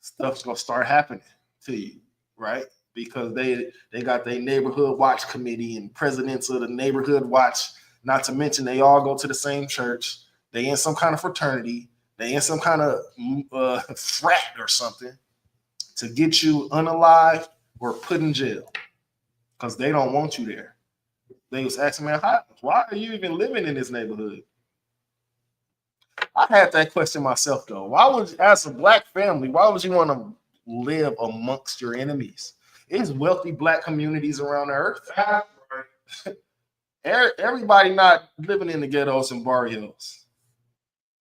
E: stuff's gonna start happening to you, right? Because they got their neighborhood watch committee and presidents of the neighborhood watch. Not to mention they all go to the same church. They in some kind of fraternity. They in some kind of frat or something to get you unalived or put in jail because they don't want you there. They was asking, man, why are you even living in this neighborhood? I had that question myself though. Why would, as a black family, why would you want to live amongst your enemies? It's wealthy black communities around the earth. Everybody not living in the ghettos and barrios.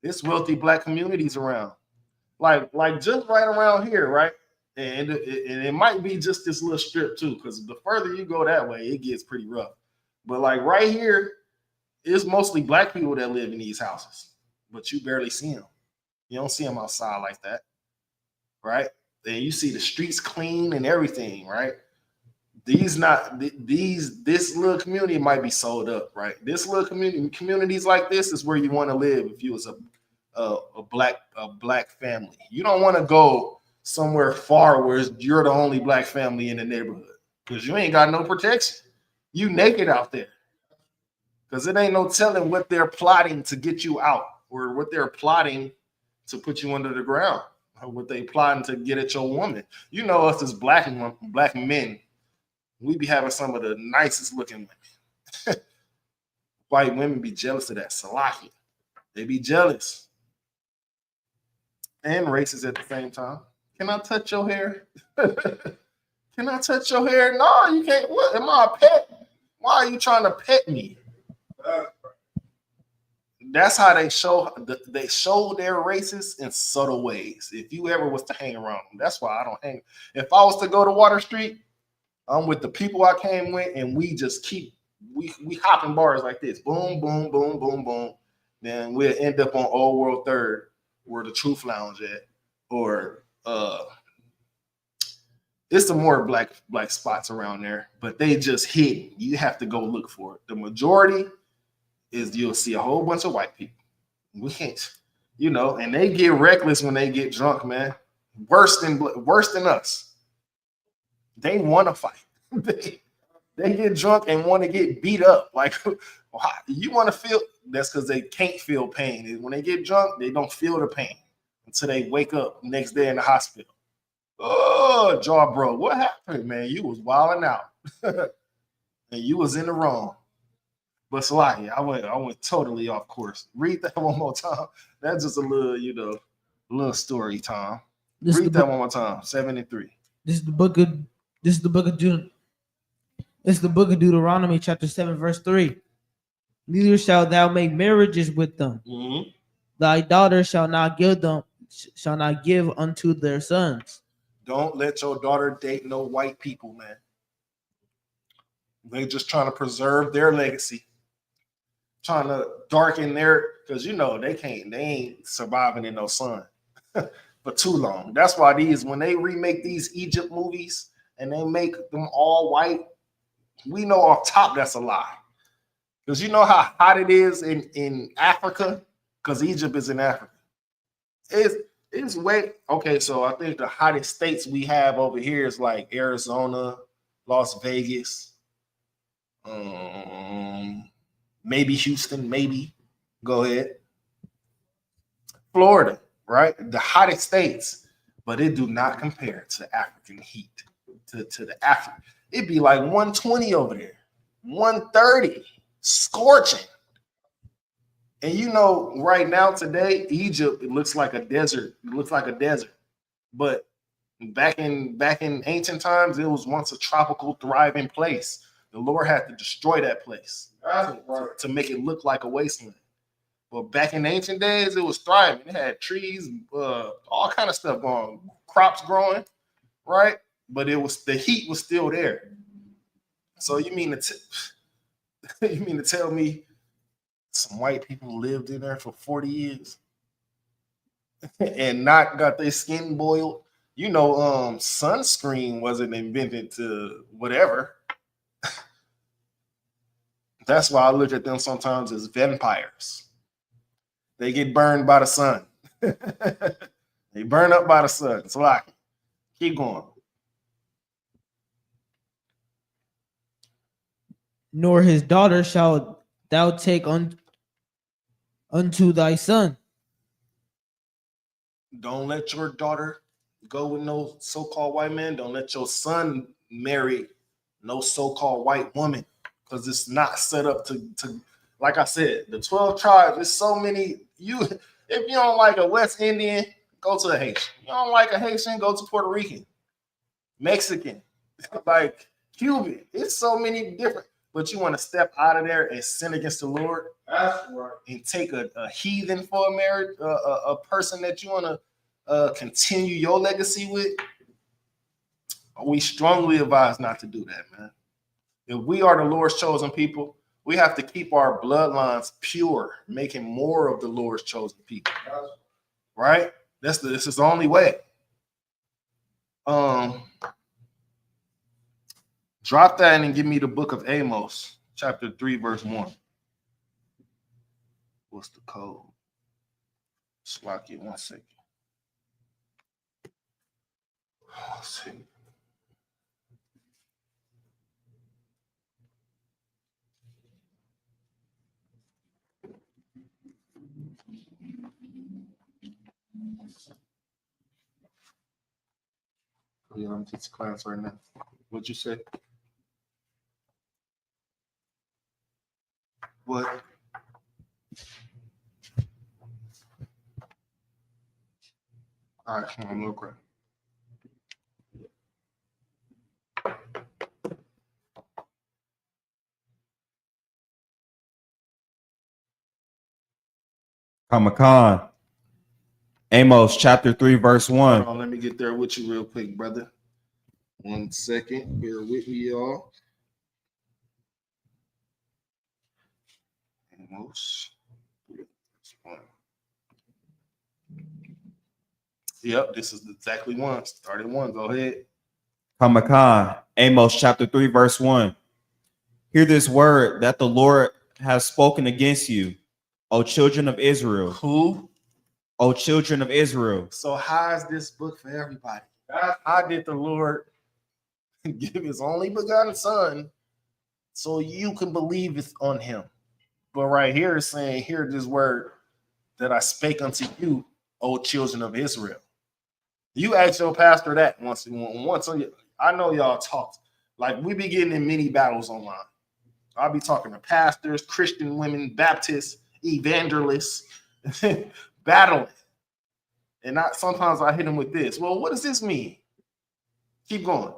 E: It's wealthy black communities around, like just right around here, right? And it might be just this little strip too, because the further you go that way, it gets pretty rough. But like right here, it's mostly black people that live in these houses, but you barely see them. You don't see them outside like that, right? Then you see the streets clean and everything, right? This little community might be sold up, right? This little communities like this is where you want to live if you was a black family. You don't want to go somewhere far where you're the only black family in the neighborhood because you ain't got no protection. You naked out there because it ain't no telling what they're plotting to get you out or what they're plotting to put you under the ground or what they plotting to get at your woman. You know us as black men. We be having some of the nicest looking women. White women be jealous of that. Salakia. They be jealous. And racist at the same time. Can I touch your hair? Can I touch your hair? No, you can't. What? Am I a pet? Why are you trying to pet me? That's how they show their races in subtle ways. If you ever was to hang around them, that's why I don't hang. If I was to go to Water Street, I'm with the people I came with, and we just we hopping bars like this. Boom, boom, boom, boom, boom. Then we'll end up on Old World 3rd, where the Truth Lounge at, or it's some more black spots around there, but they just hidden. You have to go look for it. The majority is you'll see a whole bunch of white people. We can't, and they get reckless when they get drunk, man. Worse than us. They want to fight. They get drunk and want to get beat up. Like, you want to feel, that's because they can't feel pain. When they get drunk, they don't feel the pain until they wake up next day in the hospital. Oh, jaw broke. What happened, man? You was wilding out. And you was in the wrong. But Salaki, I went totally off course. Read that one more time. That's just a little, little story time. Read that one more time. 7:3.
G: This is the book of Deuteronomy, chapter 7, verse 3. Neither shalt thou make marriages with them.
E: Mm-hmm.
G: Thy daughter shall not give unto their sons.
E: Don't let your daughter date no white people, man. They just trying to preserve their legacy, trying to darken because they ain't surviving in no sun for too long. That's why when they remake these Egypt movies and they make them all white, we know off top that's a lie. Because you know how hot it is in Africa? Because Egypt is in Africa. It's way okay. So I think the hottest states we have over here is like Arizona, Las Vegas, maybe Houston, maybe. Go ahead. Florida, right? The hottest states, but it do not compare to African heat. To the African, it'd be like 120 over there, 130, scorching. And right now today, Egypt, it looks like a desert. It looks like a desert. But back in ancient times, it was once a tropical, thriving place. The Lord had to destroy that place to make it look like a wasteland. But back in ancient days, it was thriving. It had trees, all kind of stuff going, crops growing, right? But the heat was still there. So you mean to tell me some white people lived in there for 40 years and not got their skin boiled? Sunscreen wasn't invented to whatever. That's why I look at them sometimes as vampires. They get burned by the sun. They burn up by the sun. So keep going.
G: Nor his daughter shalt thou take unto thy son.
E: Don't let your daughter go with no so-called white man. Don't let your son marry no so-called white woman, because it's not set up to like I said, the 12 tribes. There's so many. If you don't like a West Indian, go to a Haitian. You don't like a Haitian, go to Puerto Rican, Mexican, like Cuban. It's so many different. But you want to step out of there and sin against the Lord. That's right. And take a heathen for a marriage, a person that you want to continue your legacy with. We strongly advise not to do that, man. If we are the Lord's chosen people, we have to keep our bloodlines pure, making more of the Lord's chosen people. Right? This is the only way. Drop that and give me the book of Amos, chapter 3, verse 1. What's the code? Slack it 1 second. Let's see. Yeah, I'm teaching class right now. What'd you say? What? All right, I'm real quick.
H: Kamakan. Amos chapter 3, verse 1.
E: Hold on, let me get there with you real quick, brother. 1 second. Bear with me, y'all. Amos. Yep, this is exactly one. Start at 1. Go ahead.
H: Kamakan. Amos chapter 3, verse 1. Hear this word that the Lord has spoken against you, O children of Israel.
E: Who?
H: O children of Israel.
E: So how is this book for everybody? How did the Lord give his only begotten son so you can believe it's on him? But right here is saying, hear this word that I spake unto you, O children of Israel. You ask your pastor that once. I know y'all talked. Like we be getting in many battles online. I'll be talking to pastors, Christian women, Baptists, evangelists, battling. And sometimes I hit them with this. Well, what does this mean? Keep going.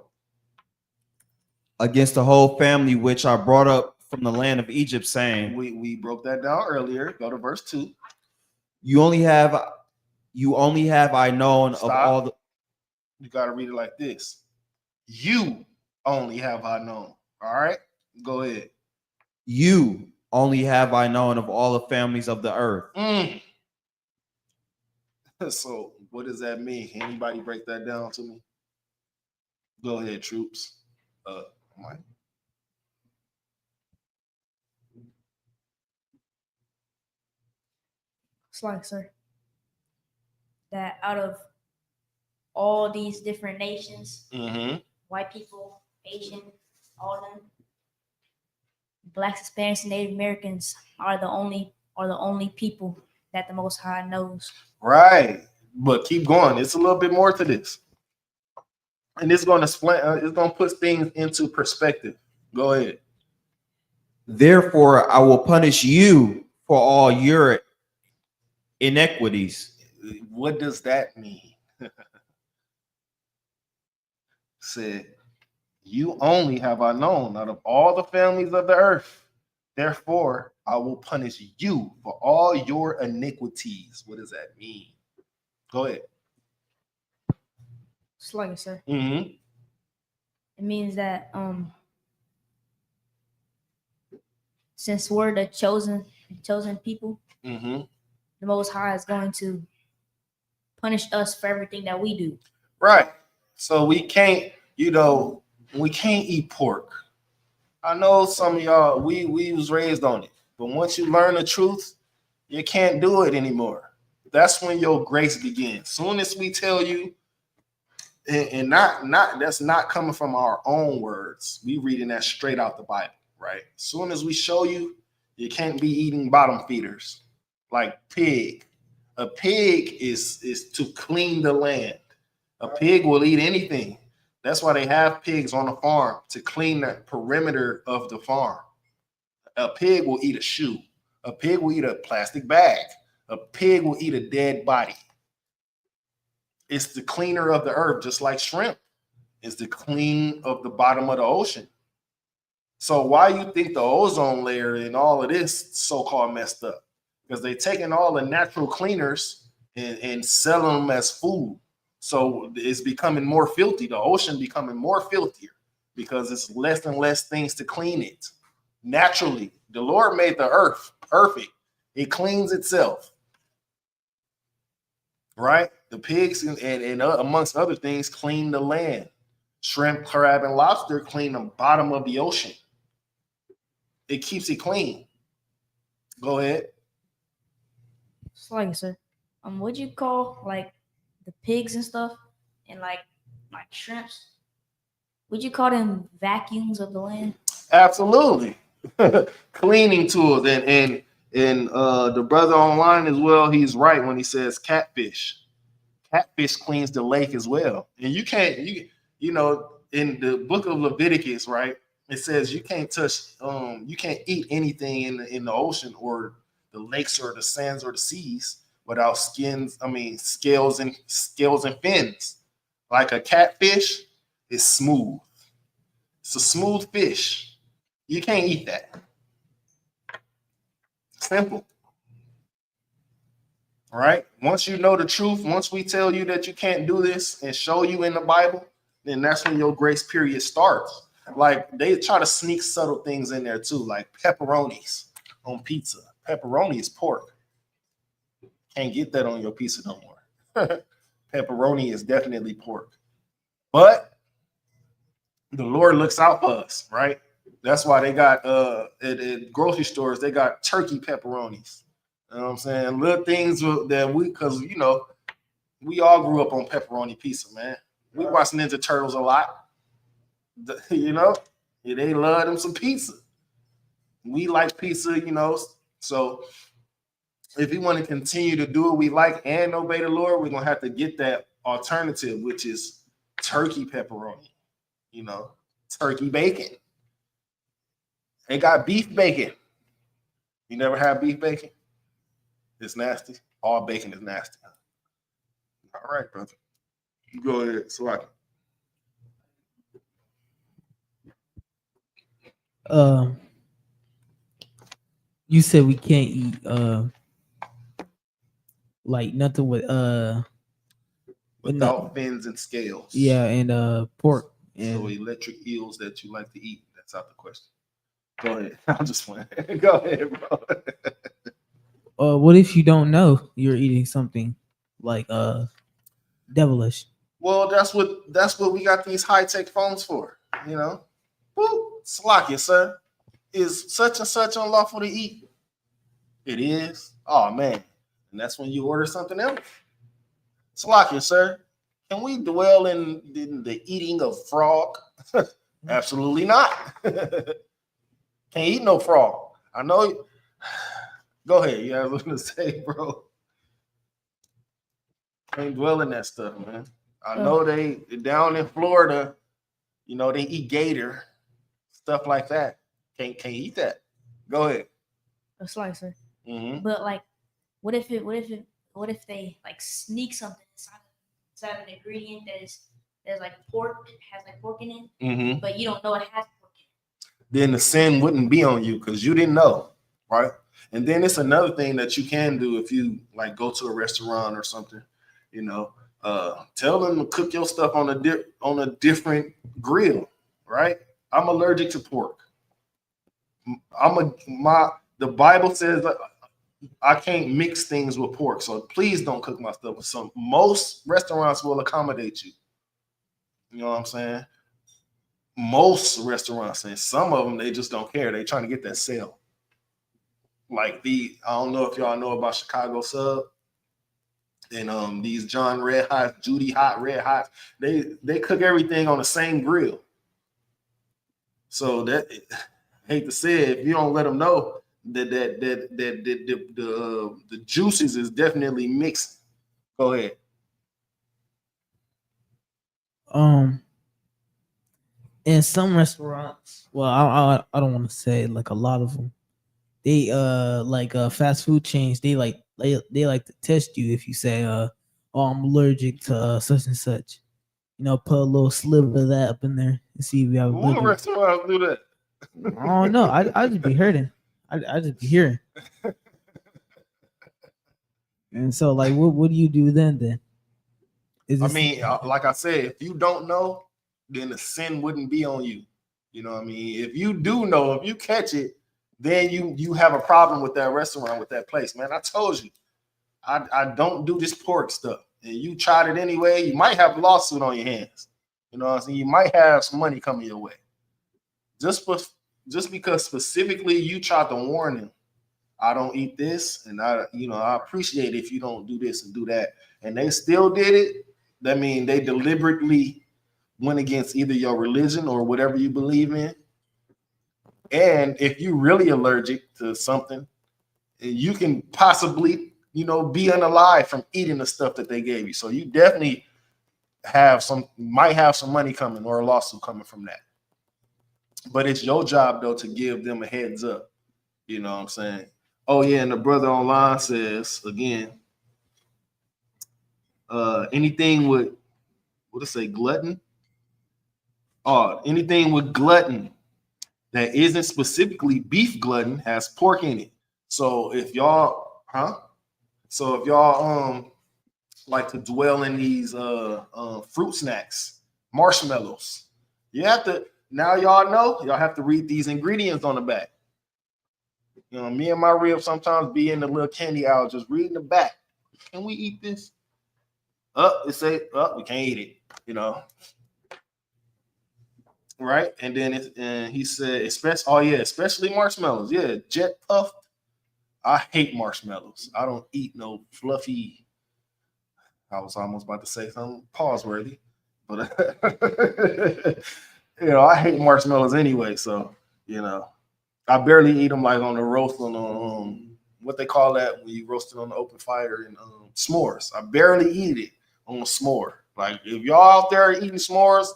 H: Against the whole family which I brought up from the land of Egypt, saying,
E: We broke that down earlier. Go to verse 2.
H: You only have I known
E: Stop.
H: of all the.
E: You got to read it like this. You only have I known. All right? Go ahead.
H: You only have I known of all the families of the earth.
E: So what does that mean? Can anybody break that down to me? Go ahead, troops. Mike.
F: It's like, sir, that out of all these different nations, white people, Asian, all of them, Blacks, Hispanics, and Native Americans are the only people that the Most High knows.
E: Right, but keep going. It's a little bit more to this, and it's going to explain. It's going to put things into perspective. Go ahead.
H: Therefore, I will punish you for all your iniquities.
E: What does that mean? Said, you only have I known out of all the families of the earth. Therefore, I will punish you for all your iniquities. What does that mean? Go ahead.
F: It's like, sir.
E: Mm-hmm.
F: It means that since we're the chosen people,
E: Mm-hmm.
F: the Most High is going to punish us for everything that we do.
E: Right. So we can't, we can't eat pork. I know some of y'all, we was raised on it, but once you learn the truth, you can't do it anymore. That's when your grace begins. Soon as we tell you, and not that's not coming from our own words. We reading that straight out the Bible, right? Soon as we show you, you can't be eating bottom feeders like pig. A pig is to clean the land. A pig will eat anything. That's why they have pigs on the farm, to clean the perimeter of the farm. A pig will eat a shoe. A pig will eat a plastic bag. A pig will eat a dead body. It's the cleaner of the earth, just like shrimp. It's the clean of the bottom of the ocean. So why you think the ozone layer and all of this so-called messed up? Because they're taking all the natural cleaners and selling them as food. So it's becoming more filthy. The ocean becoming more filthier because it's less and less things to clean it. Naturally, the Lord made the earth perfect. It cleans itself. Right? The pigs and amongst other things clean the land. Shrimp, crab, and lobster clean the bottom of the ocean. It keeps it clean. Go ahead.
F: It's like, sir, what'd you call like the pigs and stuff and like shrimps? Would you call them vacuums of the land?
E: Absolutely. Cleaning tools and the brother online as well, he's right when he says catfish. Catfish cleans the lake as well. And you can't, in the book of Leviticus, right? It says you can't touch, you can't eat anything in the ocean or the lakes or the sands or the seas without scales and fins. Like a catfish is smooth. It's a smooth fish. You can't eat that. Simple. All right. Once you know the truth, once we tell you that you can't do this and show you in the Bible, then that's when your grace period starts. Like they try to sneak subtle things in there too, like pepperonis on pizza. Pepperoni is pork. Can't get that on your pizza no more. Pepperoni is definitely pork. But the Lord looks out for us, right? That's why they got at grocery stores, they got turkey pepperonis. You know what I'm saying? Little things that because we all grew up on pepperoni pizza, man. We watched Ninja Turtles a lot. They love them some pizza. We like pizza, So if we want to continue to do what we like and obey the Lord, we're gonna have to get that alternative, which is turkey pepperoni, turkey bacon. They got beef bacon. You never had beef bacon? It's nasty. All bacon is nasty. All right, brother. You go ahead, Salaki.
G: You said we can't eat like nothing with
E: Without fins and scales.
G: yeah, and pork and
E: So electric eels that you like to eat. That's out the question. Go ahead. I'm just playing. Go ahead, bro.
G: what if you don't know you're eating something like devilish?
E: Well, that's what we got these high-tech phones for, you know. Woo, Slocky, sir. Is such and such unlawful to eat? It is. Oh man. And that's when you order something else. Slocky, sir. Can we dwell in the eating of frog? Absolutely not. Can't eat no frog. I know. Go ahead. You have something to say, bro. Can't dwell in that stuff, man. I know they down in Florida, you know, they eat gator, stuff like that. Can't eat that. Go ahead.
F: A slicer.
E: Mm-hmm.
F: But like, what if they like sneak something inside an ingredient that's like pork, has like pork in it,
E: Mm-hmm.
F: but you don't know it has pork in it.
E: Then the sin wouldn't be on you because you didn't know, right? And then it's another thing that you can do if you like go to a restaurant or something, you know, tell them to cook your stuff on a different grill, right? I'm allergic to pork. The Bible says I can't mix things with pork, so please don't cook my stuff with some. Most restaurants will accommodate you. You know what I'm saying? Most restaurants, and some of them they just don't care. They trying to get that sale. Like I don't know if y'all know about Chicago Sub and these John Red Hot, Judy Hot, Red Hot. They cook everything on the same grill. So that hate to say it, if you don't let them know that the juices is definitely mixed. Go ahead.
G: In some restaurants, well, I don't want to say like a lot of them. They like fast food chains. They like to test you if you say oh, I'm allergic to such and such. You know, put a little sliver of that up in there and see if you have.
E: What restaurants do that?
G: I don't know. I just be hurting. I just be hearing. And so, like, what do you do then?
E: I mean, like I said, if you don't know, then the sin wouldn't be on you. You know what I mean? If you do know, if you catch it, then you have a problem with that restaurant, with that place, man. I told you, I don't do this pork stuff. And you tried it anyway, you might have a lawsuit on your hands. You know what I'm saying? You might have some money coming your way. Just because specifically you tried to warn them, I don't eat this, and I appreciate if you don't do this and do that, and they still did it. That means they deliberately went against either your religion or whatever you believe in. And if you're really allergic to something, you can possibly, be unalive from eating the stuff that they gave you. So you definitely might have some money coming or a lawsuit coming from that. But it's your job, though, to give them a heads up. You know what I'm saying? Oh, yeah, and the brother online says, again, anything with, what does it say, glutton? Oh, anything with glutton that isn't specifically beef glutton has pork in it. So if y'all, like to dwell in these fruit snacks, marshmallows, you have to, now y'all have to read these ingredients on the back. You know, me and my rib sometimes be in the little candy aisle just reading the back. Can we eat this? It say, we can't eat it, Right? And then he said, especially marshmallows. Yeah, jet puffed. I hate marshmallows. I don't eat no fluffy. I was almost about to say something pause-worthy, but I hate marshmallows anyway. So I barely eat them like on the roast on what they call that when you roast it on the open fire and s'mores. I barely eat it on a s'more. Like if y'all out there eating s'mores,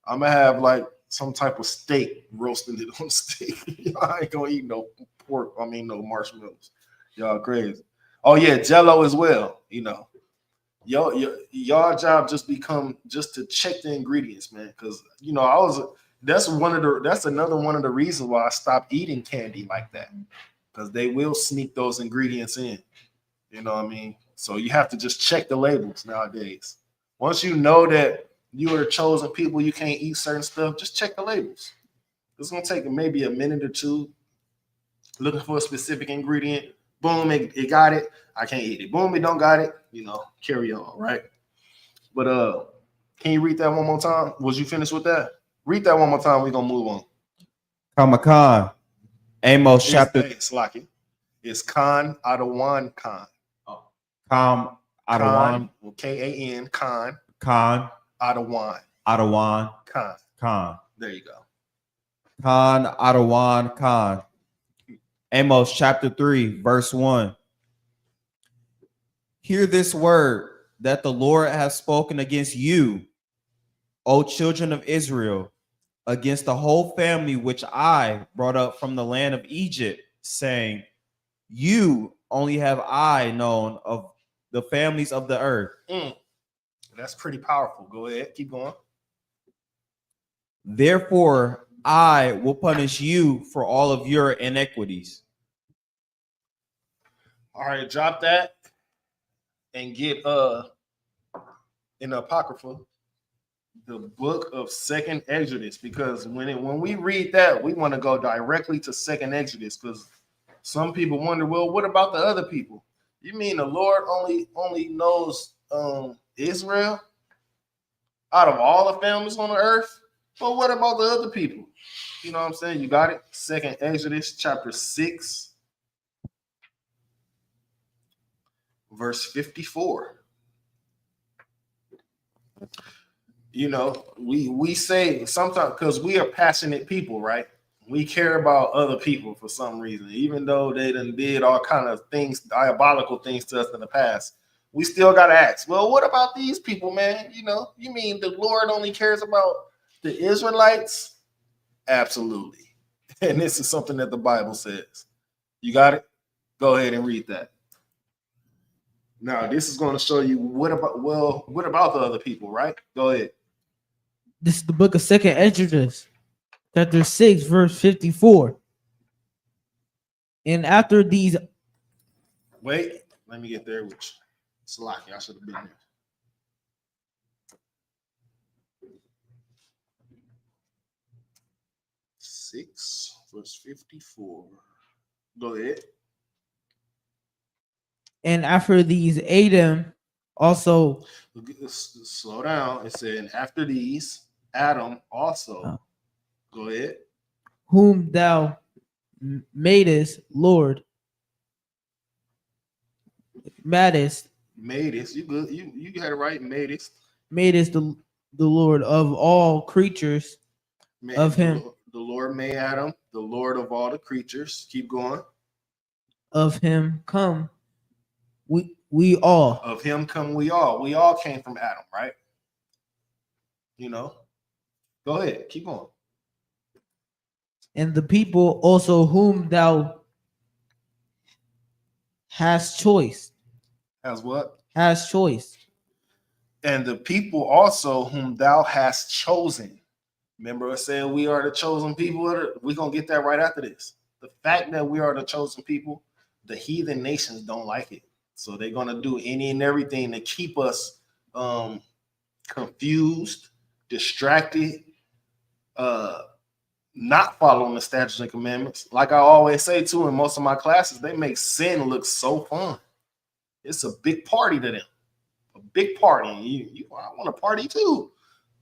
E: I'm gonna have like some type of steak, roasting it on steak. I ain't gonna eat no pork. I mean, no marshmallows. Y'all crazy. Oh yeah, Jello as well. You know, y'all job just become just to check the ingredients, man. Because you know, that's another one of the reasons why I stopped eating candy like that. Because they will sneak those ingredients in. You know what I mean? So you have to just check the labels nowadays. Once you know that you are the chosen people, you can't eat certain stuff, just check the labels. It's gonna take maybe a minute or two looking for a specific ingredient. Boom, it got it. I can't eat it. Boom, it don't got it. You know, carry on, right? But can you read that one more time? Was you finished with that? Read that one more time. We're gonna move on.
H: Kamakan. Amos chapter.
E: It's Slocky. It's Khan Adawan Khan.
H: Kam Adawan.
E: K-A-N Khan.
H: Khan
E: Adawan.
H: Adawan
E: Khan.
H: Khan.
E: There you go.
H: Khan Adawan Khan. Amos chapter 3, verse 1. Hear this word that the Lord has spoken against you, O children of Israel, against the whole family which I brought up from the land of Egypt, saying, you only have I known of the families of the earth.
E: That's pretty powerful. Go ahead. Keep going.
H: Therefore, I will punish you for all of your iniquities.
E: All right, drop that and get in the Apocrypha, the book of Second Exodus, because when we read that, we want to go directly to Second Exodus, because some people wonder, well, what about the other people? You mean the Lord only knows Israel out of all the families on the earth? Well, what about the other people? You know what I'm saying? You got it? Second Exodus chapter 6, verse 54. You know, we say sometimes, because we are passionate people, right? We care about other people for some reason, even though they done did all kind of things, diabolical things to us in the past. We still got to ask, well, what about these people, man? You know, you mean the Lord only cares about the Israelites? Absolutely. And this is something that the Bible says. You got it? Go ahead and read that. Now, this is going to show you what about the other people, right? Go ahead.
G: This is the book of Second Exodus, chapter 6, verse 54. And after these,
E: Wait, let me get there, which it's lucky. I should have been there. Six, verse 54. Go ahead.
G: and after these Adam also,
E: Slow down. It said, and after these, Adam also. Go ahead.
G: whom thou madest Lord, madest
E: You good. You got it right.
G: madest the Lord of all creatures of him.
E: The Lord made Adam, the Lord of all the creatures. Keep going.
G: Of him come we all.
E: Of him come we all. We all came from Adam, right? You know. Go ahead. Keep going.
G: And the people also whom thou hast choice.
E: As what?
G: Has choice.
E: And the people also whom thou hast chosen. Remember, I said we are the chosen people. We're going to get that right after this. The fact that we are the chosen people, the heathen nations don't like it. So they're going to do any and everything to keep us confused, distracted, not following the statutes and commandments. Like I always say, too, in most of my classes, they make sin look so fun. It's a big party to them. A big party. I want to party too,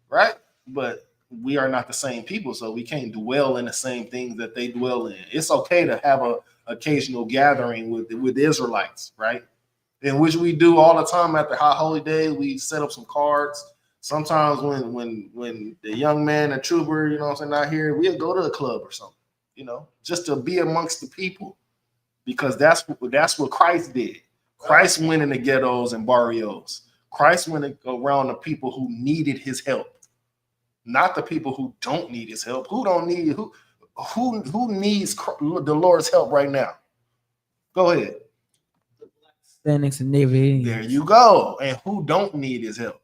E: right? But we are not the same people, so we can't dwell in the same things that they dwell in. It's okay to have a occasional gathering with Israelites, right? In which we do all the time at the high holy day. We set up some cards. Sometimes when the young man, the trooper, you know what I'm saying, not here, we'll go to a club or something, you know, just to be amongst the people, because that's what Christ did. Christ went in the ghettos and barrios. Christ went around the people who needed his help, not the people who don't need his help. Who needs the Lord's help right now? Go ahead.
G: Hispanics and Native Indians.
E: There you go. And who don't need his help?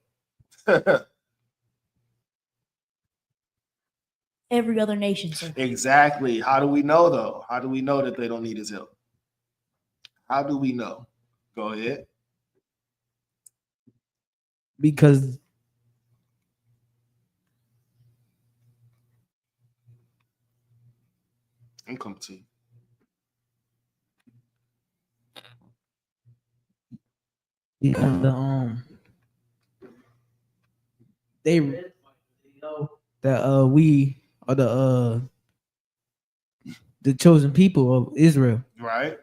F: Every other nation, sir.
E: Exactly. How do we know, though? How do we know that they don't need his help? How do we know? Go ahead.
G: Because
E: I'm coming to you.
G: they know that we are the chosen people of Israel,
E: Right.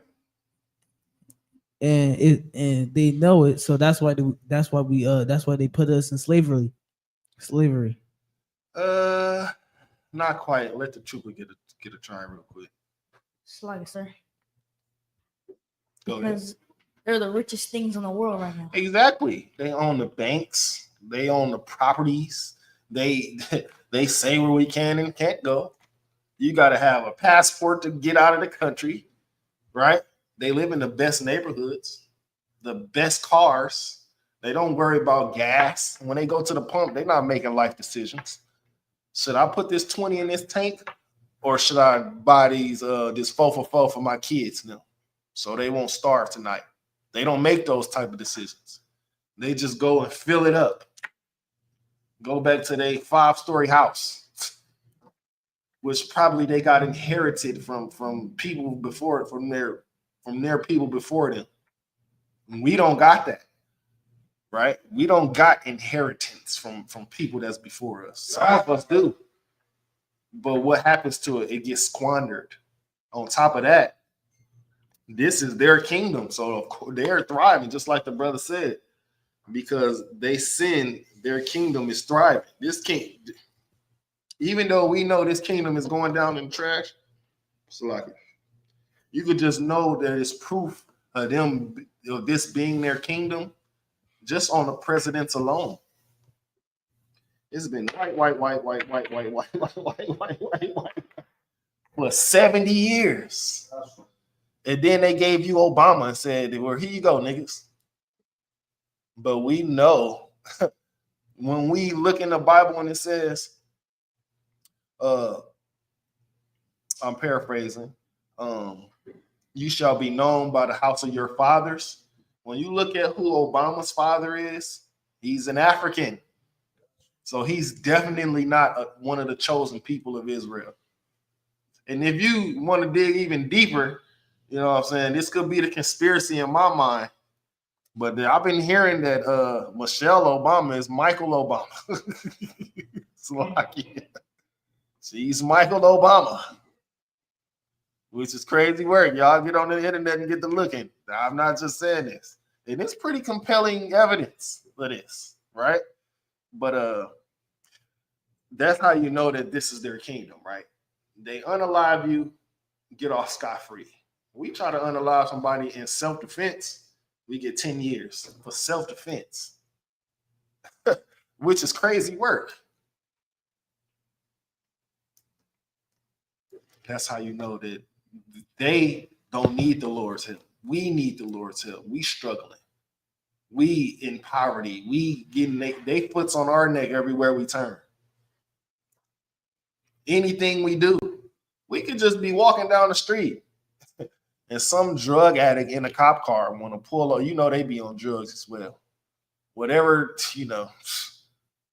G: and they know it. So that's why they put us in slavery.
E: Not quite. Let the trooper get a try real quick.
F: Slug, sir.
E: Go ahead.
F: Because they're the richest things in the world right now.
E: Exactly. They own the banks. They own the properties. They say where we can and can't go. You got to have a passport to get out of the country, right? They live in the best neighborhoods, the best cars. They don't worry about gas. When they go to the pump, they're not making life decisions. Should I put this 20 in this tank, or should I buy this 4 for 4 for my kids now, so they won't starve tonight? They don't make those type of decisions. They just go and fill it up. Go back to their 5-story house, which probably they got inherited from people before, from their people before them. We don't got that, right? We don't got inheritance from people that's before us. Some of us do, but what happens to it? It gets squandered. On top of that, this is their kingdom, so of course they're thriving, just like the brother said, because they sin. Their kingdom is thriving. This king, even though we know this kingdom is going down in the trash, so like you could just know that it's proof of them, of this being their kingdom, just on the presidents alone. It's been white for 70 years. And then they gave you Obama and said, well, here you go, niggas. But we know when we look in the Bible and it says, I'm paraphrasing, you shall be known by the house of your fathers. When you look at who Obama's father is, he's an African. So he's definitely not one of the chosen people of Israel. And if you want to dig even deeper, you know what I'm saying, this could be the conspiracy in my mind. But I've been hearing that Michelle Obama is Michael Obama. It's like, she's Michael Obama, which is crazy work. Y'all get on the internet and get to looking. I'm not just saying this. And it's pretty compelling evidence for this, right? But that's how you know that this is their kingdom, right? They unalive you, get off scot-free. We try to unalive somebody in self-defense, we get 10 years for self-defense, which is crazy work. That's how you know that they don't need the Lord's help. We need the Lord's help. We struggling. We in poverty. We getting they foots on our neck everywhere we turn. Anything we do, we could just be walking down the street and some drug addict in a cop car want to pull up. You know, they be on drugs as well. Whatever, you know,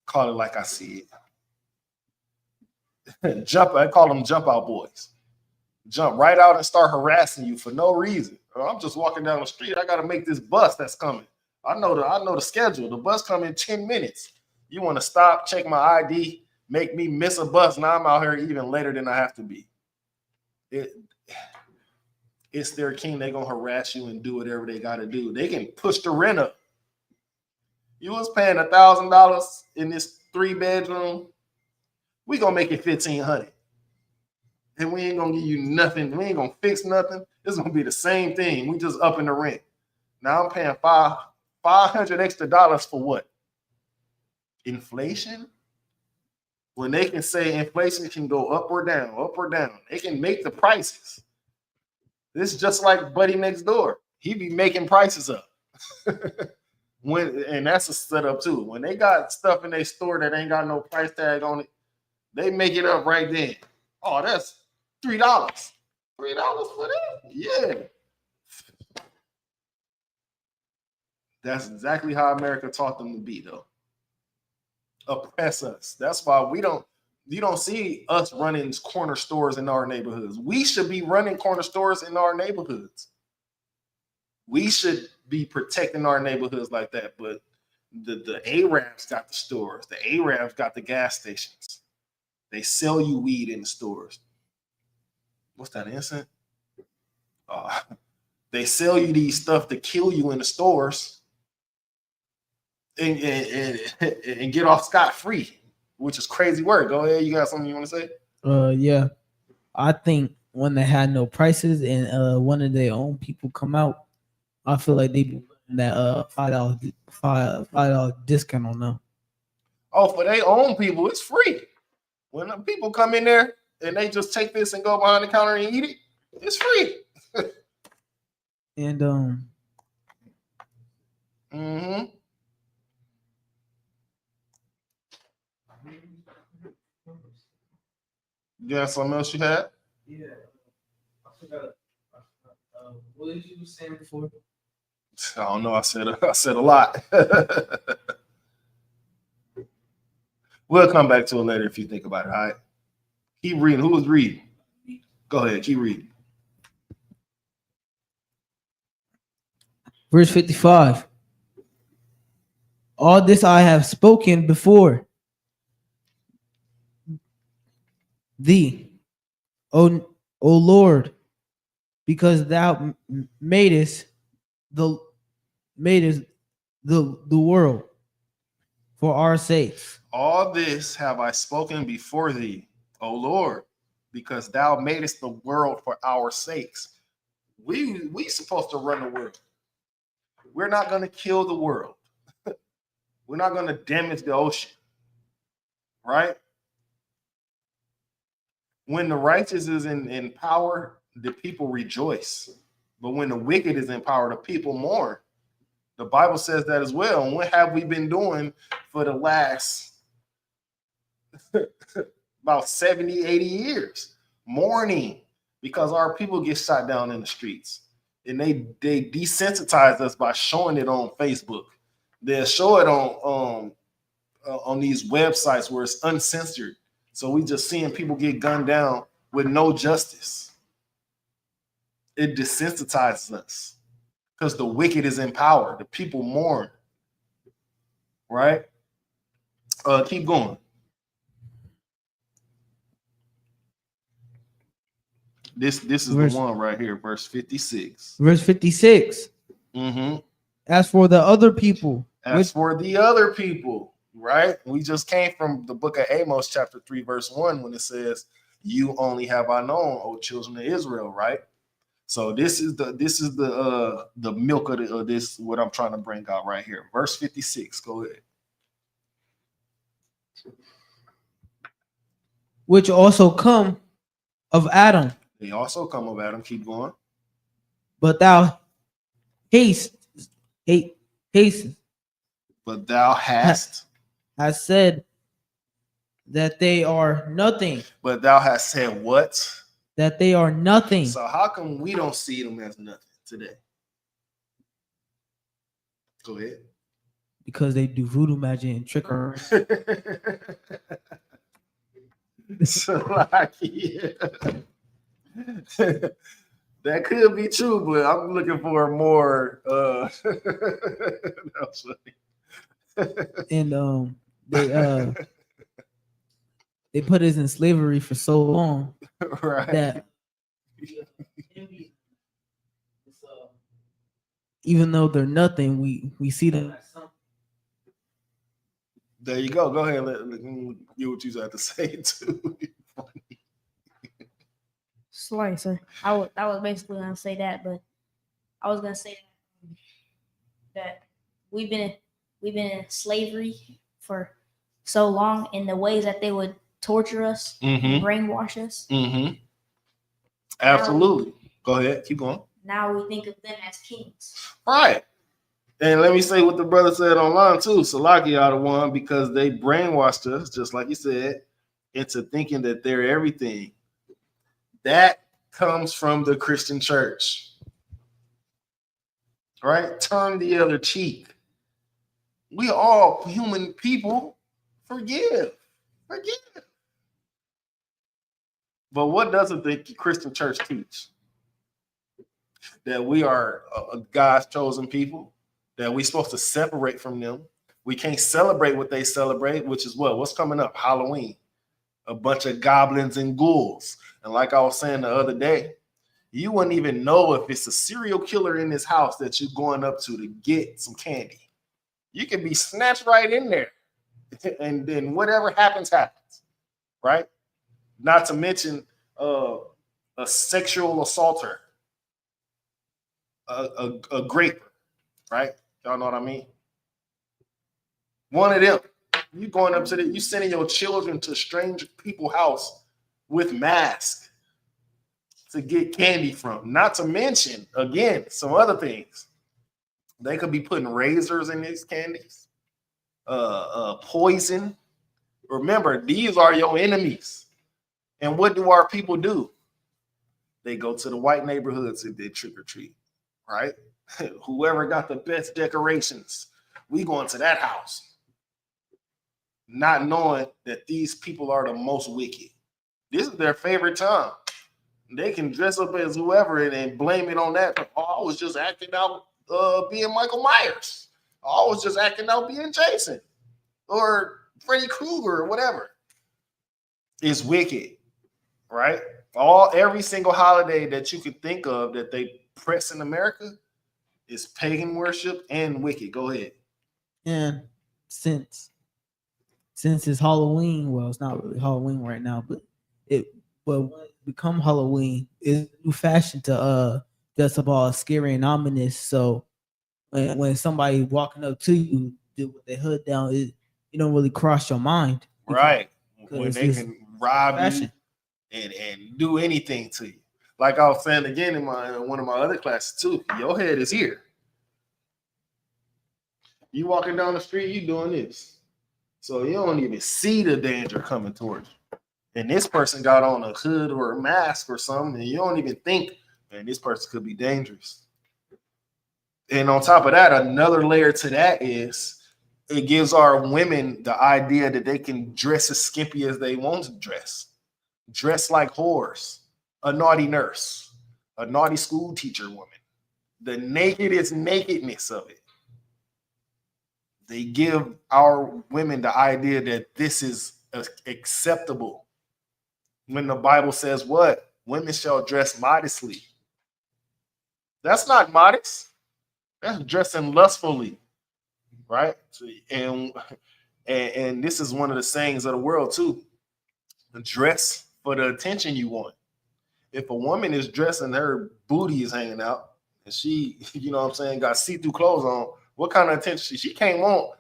E: call it like I see it. I call them jump out boys. Jump right out and start harassing you for no reason. I'm just walking down the street. I got to make this bus that's coming. I know the schedule. The bus coming in 10 minutes. You want to stop, check my ID, make me miss a bus. Now I'm out here even later than I have to be. It's their king. They're going to harass you and do whatever they got to do. They can push the rent up. You was paying $1,000 in this 3-bedroom. We going to make it $1,500. And we ain't going to give you nothing. We ain't going to fix nothing. It's going to be the same thing. We just upping the rent. Now I'm paying $500 extra for what? Inflation? When they can say inflation can go up or down, they can make the prices. This is just like Buddy next door. He be making prices up. And that's a setup too. When they got stuff in their store that ain't got no price tag on it, they make it up right then. Oh, that's $3. $3 for that? Yeah. That's exactly how America taught them to be, though. Oppress us. That's why you don't see us running corner stores in our neighborhoods. We should be running corner stores in our neighborhoods. We should be protecting our neighborhoods like that. But the Arabs got the stores. The Arabs got the gas stations. They sell you weed in the stores. What's that, innocent? They sell you these stuff to kill you in the stores and get off scot-free, which is crazy work. Go ahead. You got something you want to say?
G: Yeah. I think when they had no prices and one of their own people come out, I feel like they be putting that $5 discount on them.
E: Oh, for their own people, it's free. When the people come in there and they just take this and go behind the counter and eat it, it's free.
G: And
E: You got something else you had?
G: yeah, I forgot. What did you say before?
E: I don't know. I said a lot. We'll come back to it later if you think about it. All right. Keep reading. Who was reading? Go ahead. Keep reading.
G: Verse 55. All this I have spoken before thee, O Lord, because thou madest the world for our sakes.
E: All this have I spoken before thee, O Lord, because thou madest the world for our sakes. We supposed to run the world. We're not going to kill the world. We're not going to damage the ocean. Right? When the righteous is in power, the people rejoice. But when the wicked is in power, the people mourn. The Bible says that as well. And what have we been doing for the last about 70, 80 years? Mourning because our people get shot down in the streets. And they desensitize us by showing it on Facebook. They'll show it on these websites where it's uncensored. So we just seeing people get gunned down with no justice. It desensitizes us because the wicked is in power. The people mourn. Right? Keep going. This is the one right here, verse 56.
G: Verse 56. As for the other people.
E: Right? We just came from the book of Amos, chapter 3, verse 1, when it says, "You only have I known, O children of Israel," right? So this is the milk of this, what I'm trying to bring out right here. Verse 56. Go ahead.
G: Which also come of Adam.
E: They also come of Adam. Keep going.
G: But thou hast said that they are nothing.
E: But thou hast said what?
G: That they are nothing.
E: So how come we don't see them as nothing today? Go ahead.
G: Because they do voodoo magic and trickery.
E: That could be true, but I'm looking for more.
G: And they put us in slavery for so long,
E: right?
G: That even though they're nothing, we see them as something.
E: There you go. Go ahead. Let me hear what you have to say too.
F: Slicer. I was basically gonna say that, but I was gonna say that we've been in slavery for so long in the ways that they would torture us,
E: Mhm.
F: brainwash us.
E: Mm-hmm. Absolutely. Go ahead. Keep going.
F: Now we think of them as kings.
E: Right. And let me say what the brother said online too. Salaki out of one because they brainwashed us, just like you said, into thinking that they're everything. That comes from the Christian church. Right? Turn the other cheek. We all human people. Forgive. Forgive. But what doesn't the Christian church teach? That we are God's chosen people, that we're supposed to separate from them. We can't celebrate what they celebrate, which is what? What's coming up? Halloween. A bunch of goblins and ghouls. And like I was saying the other day, you wouldn't even know if it's a serial killer in this house that you're going up to get some candy. You can be snatched right in there. And then whatever happens, happens. Right? Not to mention a sexual assaulter, a graper, right? Y'all know what I mean? One of them. You going up to you sending your children to strange people's house with masks to get candy from. Not to mention, again, some other things. They could be putting razors in these candies, poison. Remember, these are your enemies. And what do our people do? They go to the white neighborhoods and they trick or treat, right? Whoever got the best decorations, we going to that house. Not knowing that these people are the most wicked. This is their favorite time. They can dress up as whoever and blame it on that. Oh, I was just acting out being Michael Myers. I was just acting out being Jason or Freddy Krueger or whatever. It's wicked, right? Every single holiday that you could think of that they press in America is pagan worship and wicked. Go ahead.
G: And since it's Halloween, well, it's not really Halloween right now, but when it become Halloween, it's new fashion to dress up all scary and ominous. So when somebody walking up to you with their hood down, you don't really cross your mind,
E: right? When they can rob fashion. You and do anything to you. Like I was saying again in one of my other classes too, your head is here. You walking down the street, you doing this. So you don't even see the danger coming towards you. And this person got on a hood or a mask or something, and you don't even think, man, this person could be dangerous. And on top of that, another layer to that is it gives our women the idea that they can dress as skimpy as they want to dress like whores, a naughty nurse, a naughty school teacher woman. The nakedness of it. They give our women the idea that this is acceptable. When the Bible says what? Women shall dress modestly. That's not modest. That's dressing lustfully, right? And this is one of the sayings of the world too. Dress for the attention you want. If a woman is dressing, her booty is hanging out, and she, you know what I'm saying, got see-through clothes on, what kind of attention she cannot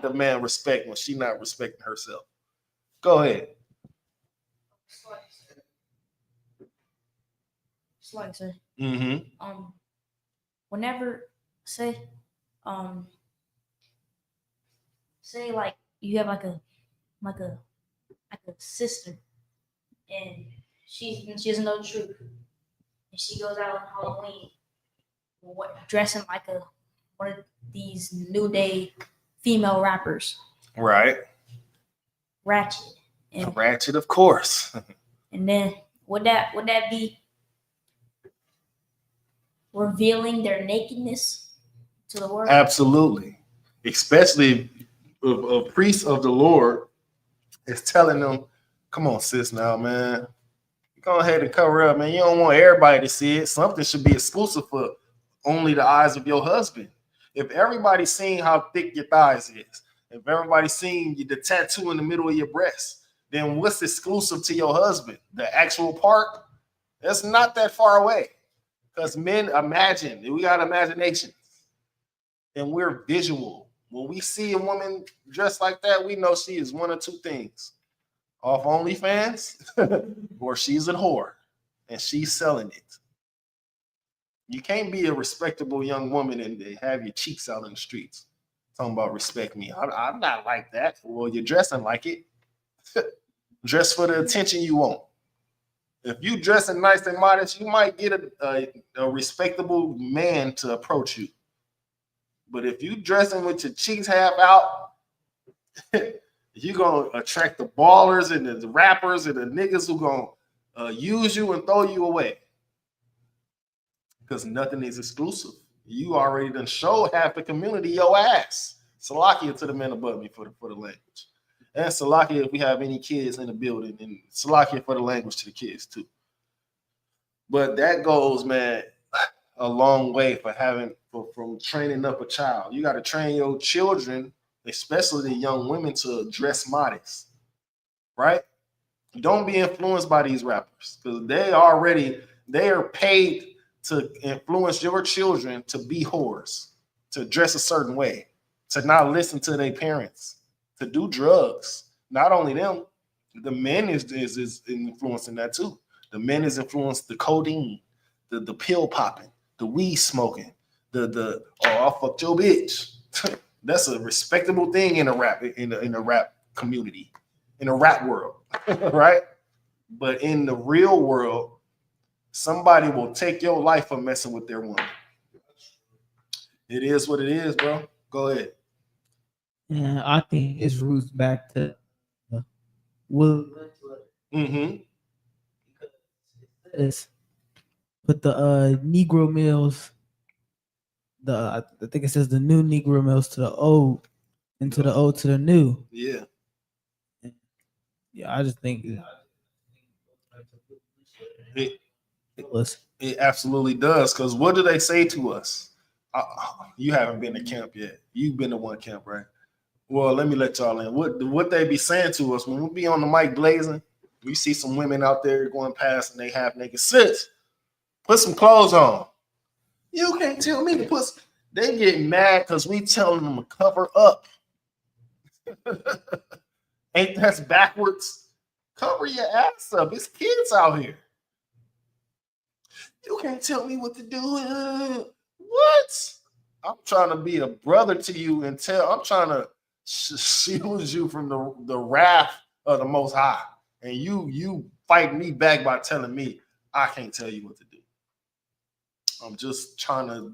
E: demand respect when she's not respecting herself. Go ahead.
F: Like sir.
E: Mm-hmm.
F: Whenever say like you have like a sister and she doesn't know the truth and she goes out on Halloween dressing like one of these new day female rappers,
E: right? Ratchet, of course.
F: And then would that be revealing their nakedness to the world?
E: Absolutely. Especially a priest of the Lord is telling them, come on, sis, now, man. Go ahead and cover up, man. You don't want everybody to see it. Something should be exclusive for only the eyes of your husband. If everybody's seeing how thick your thighs is, if everybody's seeing the tattoo in the middle of your breast, then what's exclusive to your husband? The actual part? That's not that far away. Because men imagine, we got imagination, and we're visual. When we see a woman dressed like that, we know she is one of two things. off OnlyFans, or she's a whore and she's selling it. You can't be a respectable young woman and have your cheeks out in the streets talking about respect me. I'm not like that. Well, you're dressing like it. Dress for the attention you want. If you dressing nice and modest, you might get a respectable man to approach you. But if you dressing with your cheeks half out, you're gonna attract the ballers and the rappers and the niggas who gonna use you and throw you away. Because nothing is exclusive. You already done showed half the community your ass. Salakia to the men above me for the language. And Salakia if we have any kids in the building, and Salakia for the language to the kids too. But that goes, man, a long way from training up a child. You got to train your children, especially the young women, to dress modest, right? Don't be influenced by these rappers because they are paid to influence your children to be whores, to dress a certain way, to not listen to their parents, to do drugs. Not only them, the men is influencing that too. The men is influenced the codeine, the pill popping, the weed smoking, the I fucked your bitch. That's a respectable thing in a rap community, in a rap world, right? But in the real world, somebody will take your life for messing with their woman. It is what it is, bro. Go ahead.
G: Yeah, I think it's roots back to Will.
E: Mm-hmm.
G: Put the Negro males, I think it says the new Negro males to the old, and to the old to the new.
E: Yeah.
G: Yeah, I just think
E: It absolutely does. Because what do they say to us? You haven't been to camp yet. You've been to one camp, right? Well, let me let y'all in. What they be saying to us when we be on the mic blazing, we see some women out there going past and they half naked. Sis, put some clothes on. You can't tell me to put. They get mad because we telling them to cover up. Ain't that's backwards? Cover your ass up. It's kids out here. You can't tell me what to do. What? I'm trying to be a brother to you and I'm trying to shield you from the wrath of the Most High. And you fight me back by telling me I can't tell you what to do. I'm just trying to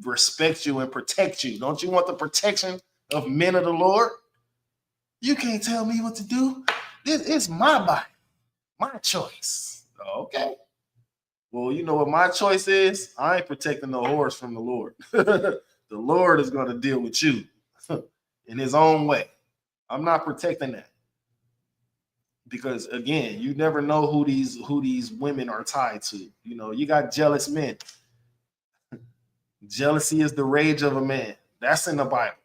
E: respect you and protect you. Don't you want the protection of men of the Lord? You can't tell me what to do. It's my body, my choice. Okay. Well, you know what my choice is? I ain't protecting no horse from the Lord. The Lord is going to deal with you in his own way. I'm not protecting that. Because again, you never know who these women are tied to. You know, you got jealous men. Jealousy is the rage of a man. That's in the Bible.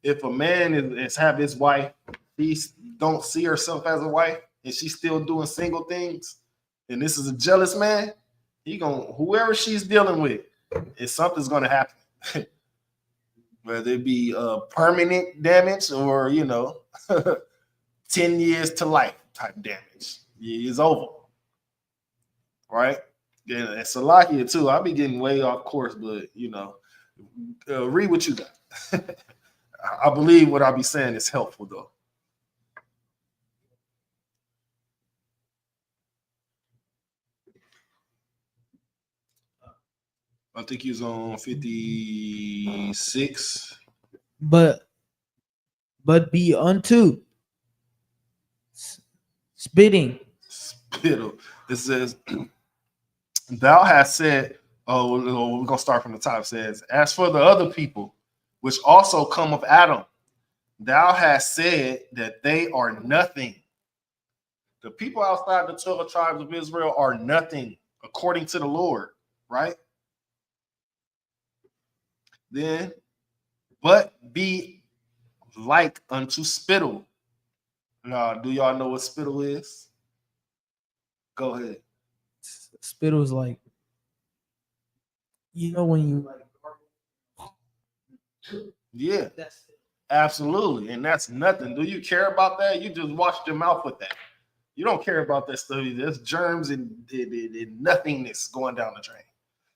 E: If a man is have his wife, he don't see herself as a wife, and she's still doing single things, and this is a jealous man, whoever she's dealing with, something's gonna happen. Whether it be permanent damage or 10 years to life type damage. It's over. Right? Yeah, and Salakia too. I'll be getting way off course, but read what you got. I believe what I'll be saying is helpful though. I think he's on 56.
G: But be unto spitting.
E: Spittle. It says, thou hast said, we're going to start from the top. It says, as for the other people, which also come of Adam, thou hast said that they are nothing. The people outside the 12 tribes of Israel are nothing according to the Lord, right? Then, but be like unto spittle. Now, do y'all know what spittle is? Go ahead.
G: Spittle is like, when you
E: yeah.
G: That's it.
E: Absolutely. And that's nothing. Do you care about that? You just wash your mouth with that. You don't care about that stuff. There's germs and nothingness going down the drain.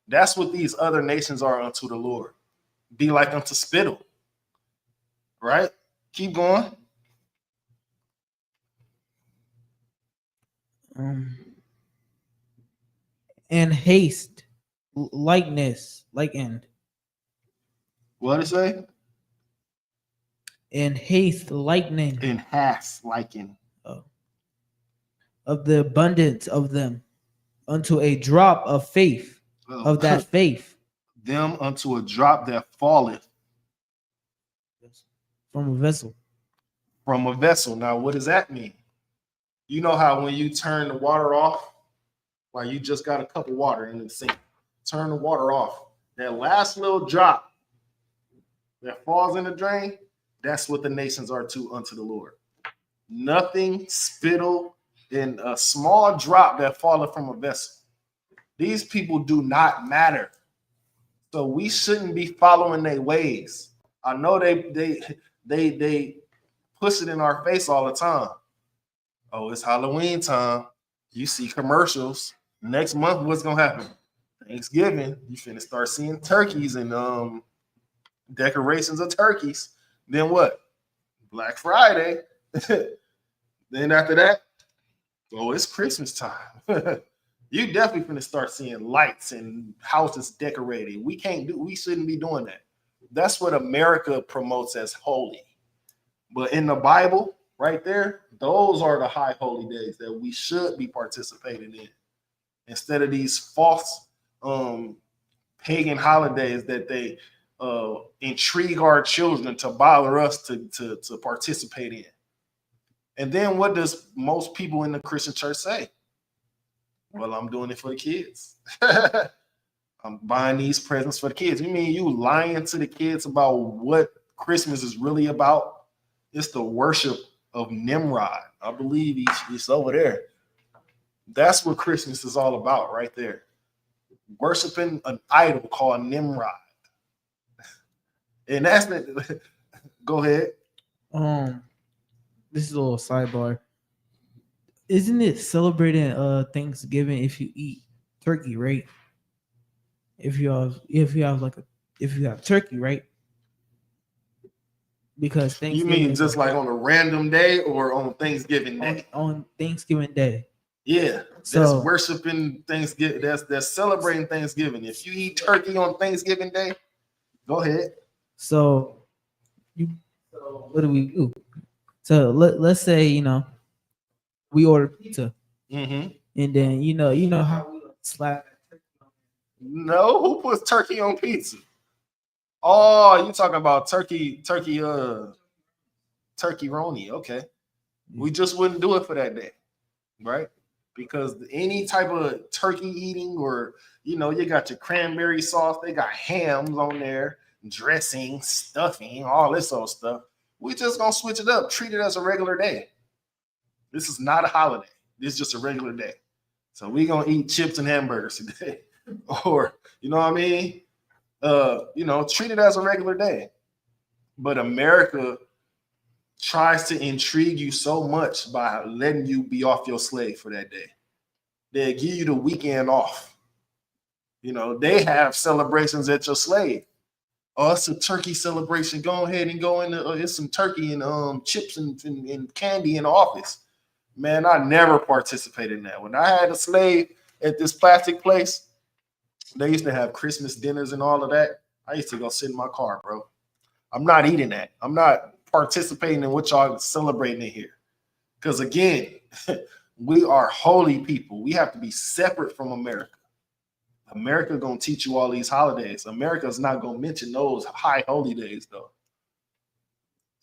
E: That's what these other nations are unto the Lord. Be like unto spittle. Right? Keep going.
G: And haste, likeness, like end.
E: What did it say?
G: And haste, lightning.
E: And has liken.
G: Of the abundance of them, unto a drop of faith, of that faith.
E: Them unto a drop that falleth.
G: From a vessel.
E: From a vessel. Now, what does that mean? You know how when you turn the water off, like you just got a cup of water in the sink, turn the water off. That last little drop that falls in the drain, that's what the nations are unto the Lord. Nothing, spittle, and a small drop that falleth from a vessel. These people do not matter. So we shouldn't be following their ways. I know they push it in our face all the time. Oh, it's Halloween time. You see commercials. Next month, what's gonna happen? Thanksgiving. You finna start seeing turkeys and decorations of turkeys. Then what? Black Friday. Then after that, oh, it's Christmas time. You definitely finna start seeing lights and houses decorated. We shouldn't be doing that. That's what America promotes as holy. But in the Bible, right there, those are the high holy days that we should be participating in. Instead of these false pagan holidays that they intrigue our children to bother us to participate in. And then what does most people in the Christian church say? Well, I'm doing it for the kids. I'm buying these presents for the kids. You mean you lying to the kids about what Christmas is really about? It's the worship of Nimrod. I believe he's over there. That's what Christmas is all about right there. Worshiping an idol called Nimrod. And that's the go ahead.
G: This is a little sidebar. Isn't it celebrating Thanksgiving if you eat turkey, right? If you have turkey, right? Because Thanksgiving.
E: You mean just like on a random day or on Thanksgiving Day?
G: On Thanksgiving Day.
E: Yeah, that's worshiping Thanksgiving. That's celebrating Thanksgiving. If you eat turkey on Thanksgiving Day, go ahead.
G: So what do we do? So let's say we order pizza, and then you know how we slap.
E: No, who puts turkey on pizza? Oh, you talking about turkey roni? Okay, we just wouldn't do it for that day, right? Because any type of turkey eating, or you got your cranberry sauce, they got hams on there, dressing, stuffing, all this old stuff. We just gonna switch it up, treat it as a regular day. This is not a holiday. This is just a regular day. So we gonna eat chips and hamburgers today, or you know what I mean? Treat it as a regular day. But America tries to intrigue you so much by letting you be off your slave for that day. They give you the weekend off. They have celebrations at your slave. Oh, it's a turkey celebration. Go ahead and go in. It's some turkey and chips and candy in the office. Man, I never participated in that. When I had a slave at this plastic place, they used to have Christmas dinners and all of that. I used to go sit in my car, bro. I'm not eating that. I'm not participating in what y'all celebrating in here. Because again, we are holy people. We have to be separate from America. America gonna teach you all these holidays. America's not gonna mention those high holy days though.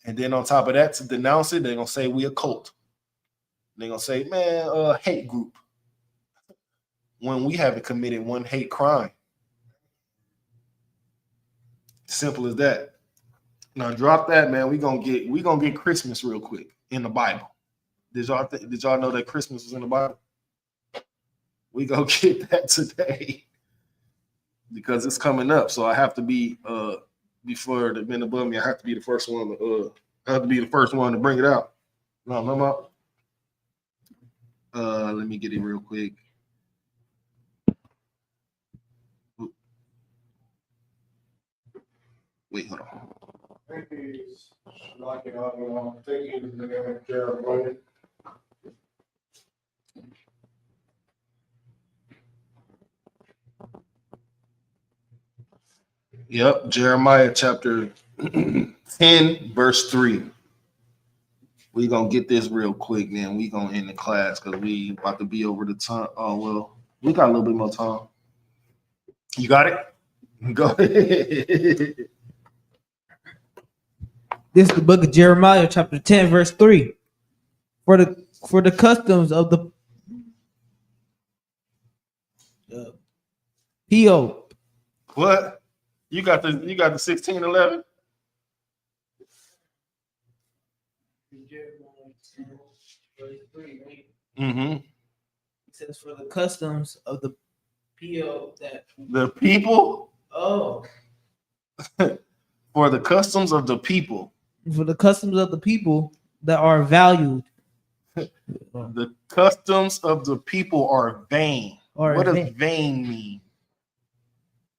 E: And then on top of that, to denounce it, they're gonna say we a cult. They're gonna say, man, hate group. When we haven't committed one hate crime. Simple as that. Now drop that, man. We gonna get Christmas real quick in the Bible. Did y'all know that Christmas was in the Bible? We gonna get that today because it's coming up. So I have to be before the men above me. I have to be the first one to bring it out. No. Let me get it real quick. Wait, hold on. Yep, Jeremiah chapter 10, verse 3. We gonna get this real quick, man. We gonna end the class because we about to be over the time. Oh well, we got a little bit more time. You got it? Go ahead.
G: This is the book of Jeremiah, chapter 10, verse 3. For the customs of the PO.
E: What? You got the 1611? Mm-hmm.
G: It says for the customs of the PO that
E: The people?
G: oh
E: For the customs of the people.
G: for the customs of the people that are valued.
E: The customs of the people are vain.
G: Or
E: what does
G: vain.
E: vain mean?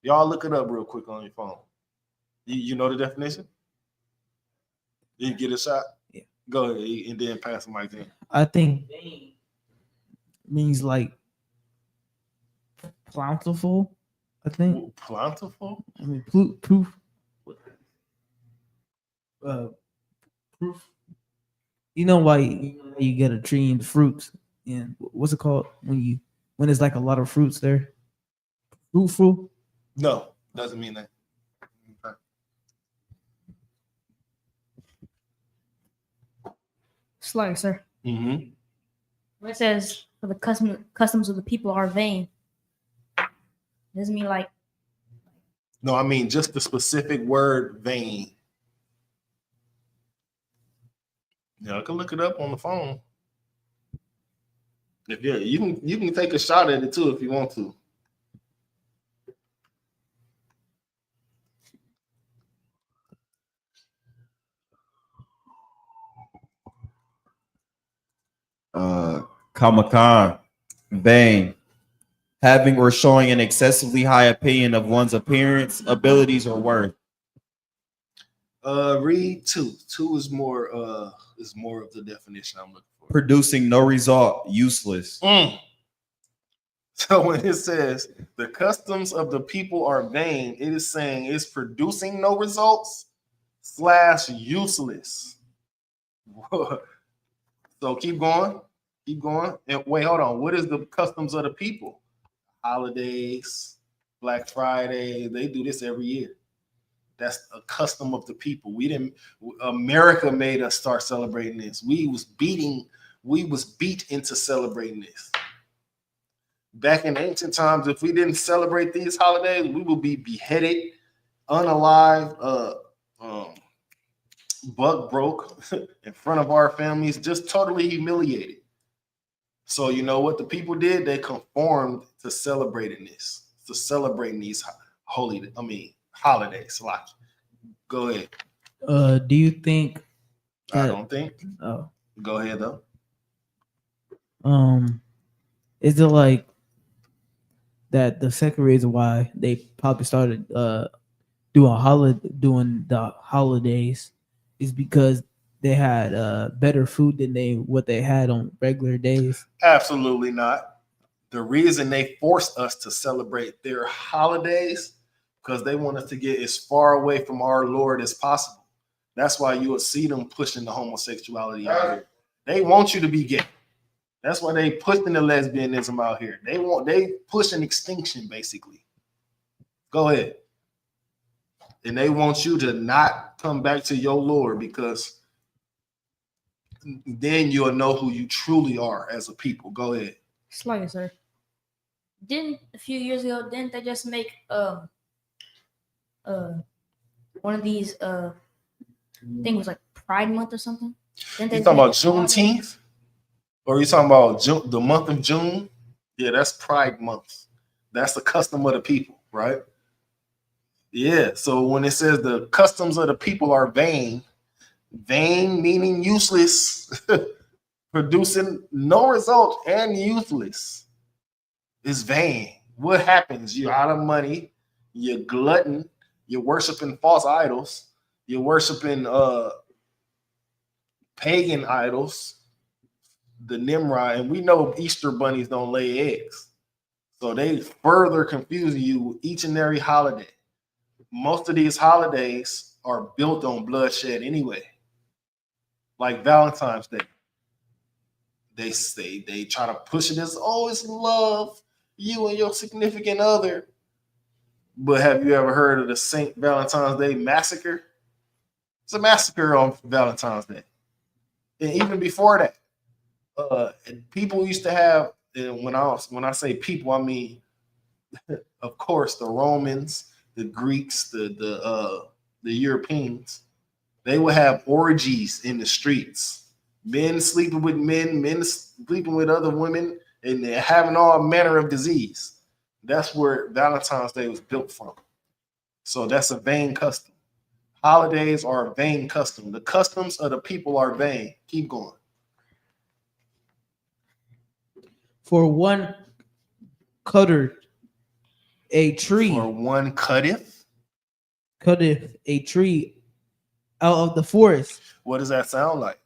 E: Y'all look it up real quick on your phone. You know the definition? You get a shot?
G: Yeah.
E: Go ahead and then pass the mic then.
G: I think vain means like plentiful. I think.
E: Plentiful?
G: I mean proof. Proof. You know why you get a tree and fruits and what's it called when it's like a lot of fruits there? Fruitful?
E: No, doesn't mean that. Okay.
F: Slur, sir.
E: Mm-hmm.
F: When it says for the customs of the people are vain, doesn't mean like
E: No, I mean just the specific word vain. Yeah, I can look it up on the phone. If you can take a shot at it too if you want to.
H: Kamakan, vain, having or showing an excessively high opinion of one's appearance, abilities, or worth.
E: Read 2. 2 is more of the definition I'm looking for.
H: Producing no result, useless.
E: So when it says the customs of the people are vain, it is saying it's producing no results / useless. So keep going. And wait, hold on. What is the customs of the people? Holidays, Black Friday, they do this every year. That's a custom of the people. America made us start celebrating this. We was beat into celebrating this. Back in ancient times, if we didn't celebrate these holidays, we would be beheaded, unalive, buck broke in front of our families, just totally humiliated. So you know what the people did? They conformed to celebrating these holidays. Like, go ahead.
G: Do you think
E: I don't think.
G: Oh.
E: Go ahead though.
G: Is it like that the second reason why they probably started doing the holidays is because they had better food than what they had on regular days?
E: Absolutely not. The reason they forced us to celebrate their holidays because they want us to get as far away from our Lord as possible. That's why you will see them pushing the homosexuality out here. They want you to be gay. That's why they pushing the lesbianism out here. They pushing extinction basically. Go ahead. And they want you to not come back to your Lord because then you'll know who you truly are as a people. Go ahead.
F: slur, sir. A few years ago, didn't they just make one of these I think it was like Pride Month or something?
E: You talking about Juneteenth? Or are you talking about the month of June? Yeah, that's Pride Month. That's the custom of the people, right? Yeah. So when it says the customs of the people are vain, vain meaning useless, producing no result and useless is vain. What happens? You're out of money, you're glutton, you're worshiping false idols, you're worshiping pagan idols, the Nimrod, and we know Easter bunnies don't lay eggs. So they further confuse you with each and every holiday. Most of these holidays are built on bloodshed anyway. Like Valentine's Day. They try to push it as, oh, it's love, you and your significant other. But have you ever heard of the St. Valentine's Day massacre? It's a massacre on Valentine's Day. And even before that, and people used to have, and when I say people, I mean, of course, the Romans, the Greeks, the Europeans. They would have orgies in the streets, men sleeping with men sleeping with other women, and they're having all manner of disease. That's where Valentine's Day was built from. So that's a vain custom. Holidays are a vain custom. The customs of the people are vain. Keep going.
G: For one cutteth a tree,
E: For one cutteth.
G: cutteth a tree out of the forest.
E: What does that sound like?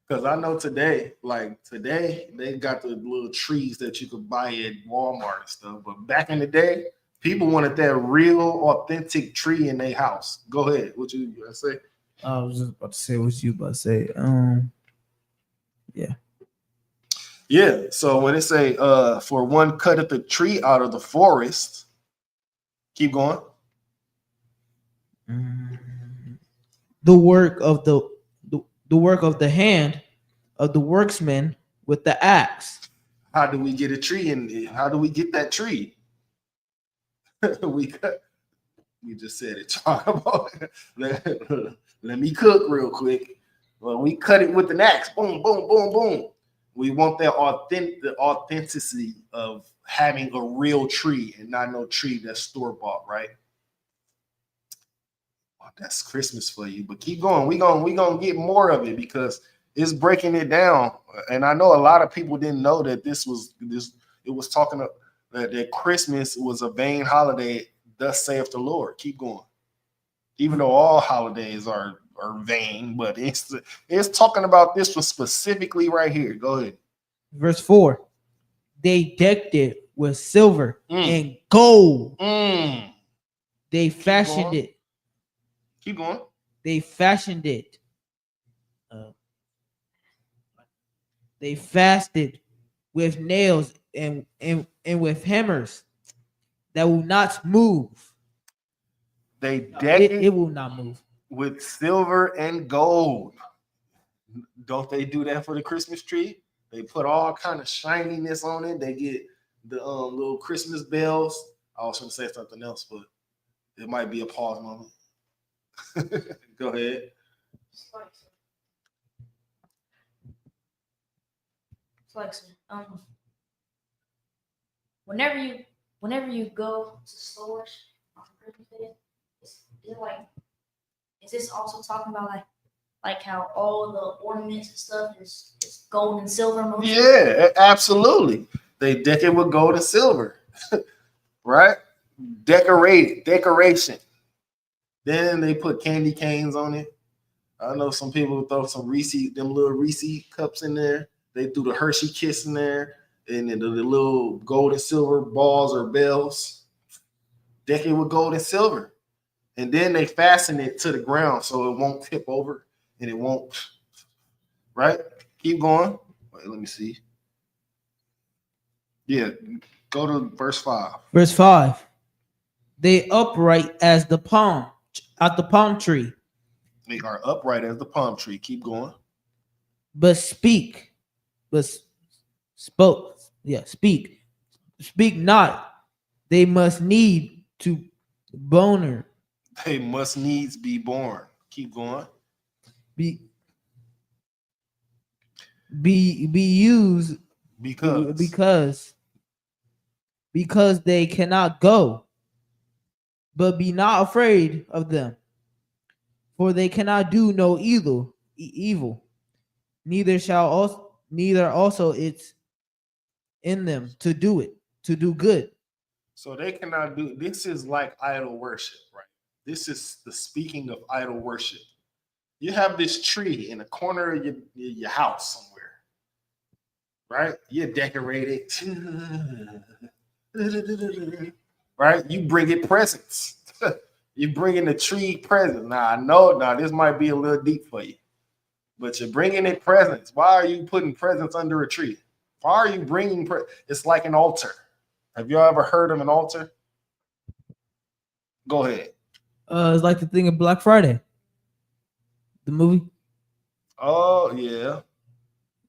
E: Because I know today, they got the little trees that you could buy at Walmart and stuff. But back in the day, people wanted that real, authentic tree in their house. Go ahead. What you gonna say?
G: I was just about to say what you about to say. Yeah.
E: Yeah. So when it say, for one cutteth a tree out of the forest, keep going.
G: The work of the work of the hand of the worksman with the axe.
E: How do we get a tree in? How do we get that tree? We just said it. Talk about it. Let me cook real quick. Well, we cut it with an axe. Boom, boom, boom, boom. We want that the authenticity of having a real tree and not no tree that's store bought, right? Oh, that's Christmas for you. But keep going. We gonna get more of it because it's breaking it down. And I know a lot of people didn't know that it was talking that Christmas was a vain holiday, thus saith the Lord. Keep going. Even though all holidays are vain, but it's talking about this one specifically right here. Go ahead.
G: Verse 4. They decked it with silver and gold. They fashioned it.
E: Keep going.
G: They fashioned it. They fasted with nails and with hammers that will not move.
E: They deck
G: it will not move
E: with silver and gold. Don't they do that for the Christmas tree? They put all kind of shininess on it. They get the little Christmas bells. I was going to say something else, but it might be a pause moment. Go ahead.
F: Flexing. Whenever you go to stores on Christmas Day, is this also talking about like how all the ornaments and stuff is gold and silver mostly?
E: Yeah, absolutely. They deck it with gold and silver, right? Decoration. Then they put candy canes on it. I know some people throw some them little Reese cups in there. They threw the Hershey Kiss in there, and then the little gold and silver balls or bells. Deck it with gold and silver. And then they fasten it to the ground so it won't tip over and it won't, right? Keep going. Wait, let me see. Yeah, go to verse 5.
G: Verse 5. They upright as the palm tree.
E: They are upright as the palm tree. Keep going.
G: Speak not. They must need to boner.
E: They must needs be born. Keep going.
G: Be used because they cannot go. but be not afraid of them, for they cannot do no evil, neither also it's in them to do good.
E: So they cannot do this is like idol worship, right? This is the speaking of idol worship. You have this tree in the corner of your house somewhere, right? You decorate it. Right? You bring it presents. You bring in the tree presents. Now, I know now this might be a little deep for you, but you're bringing in presents. Why are you putting presents under a tree? Why are you bringing it's like an altar. Have you ever heard of an altar? Go ahead.
G: It's like the thing of Black Friday, the movie.
E: Oh, yeah.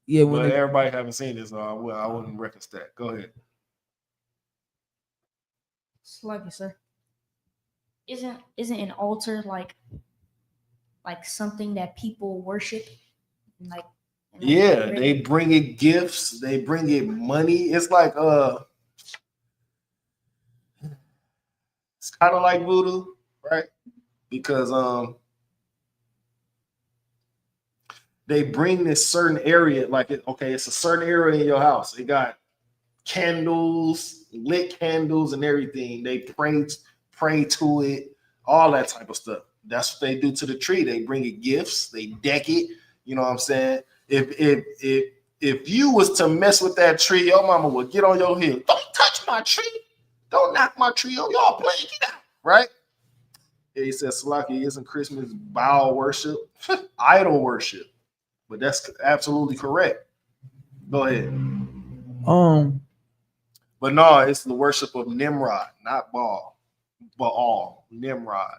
G: Yeah,
E: But everybody haven't seen this, I wouldn't reference that. Go ahead.
F: Sluggy, sir. Isn't an altar like something that people worship? Like
E: Yeah, they bring it gifts, they bring it money. It's like it's kind of like voodoo, right? Because they bring this certain area, like it's a certain area in your house. It got candles, lit candles, and everything. They pray to it, all that type of stuff. That's what they do to the tree. They bring it gifts, they deck it. You know what I'm saying? If you was to mess with that tree, your mama would get on your heel. Don't touch my tree. Don't knock my tree on. Y'all playing, get out, right? Yeah, he says, Salaki, isn't Christmas Baal worship? Idol worship. But that's absolutely correct. Go ahead. But no, it's the worship of Nimrod, not Baal. Baal. Nimrod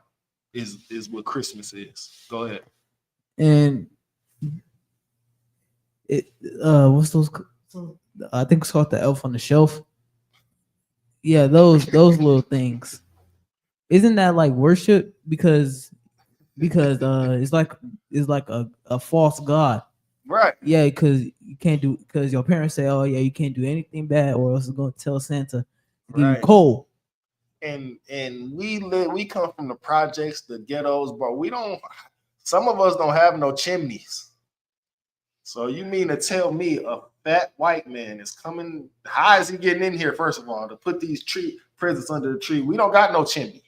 E: is what Christmas is. Go ahead.
G: And it what's those? I think it's called the Elf on the Shelf. Yeah, those little things. Isn't that like worship? Because it's like a false god.
E: Right.
G: Yeah, because you can't do because your parents say, oh yeah, you can't do anything bad, or else it's gonna tell Santa to give you coal.
E: And we come from the projects, the ghettos, but some of us don't have no chimneys. So you mean to tell me a fat white man is coming? How is he getting in here, first of all, to put these presents under the tree? We don't got no chimney.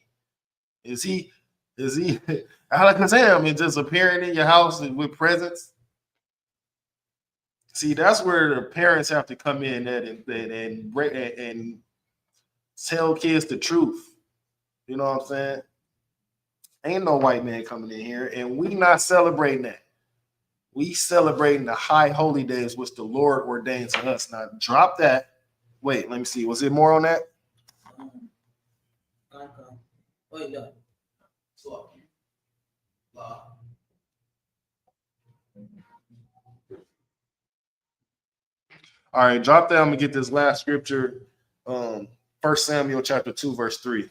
E: Is he Alakazam and just appearing in your house with presents? See, that's where the parents have to come in and tell kids the truth. You know what I'm saying? Ain't no white man coming in here, and we not celebrating that. We celebrating the high holy days which the Lord ordained to us. Now drop that. Wait, let me see. Was it more on that? All right, drop that. I'm gonna get this last scripture. 1 Samuel chapter 2, verse 3. You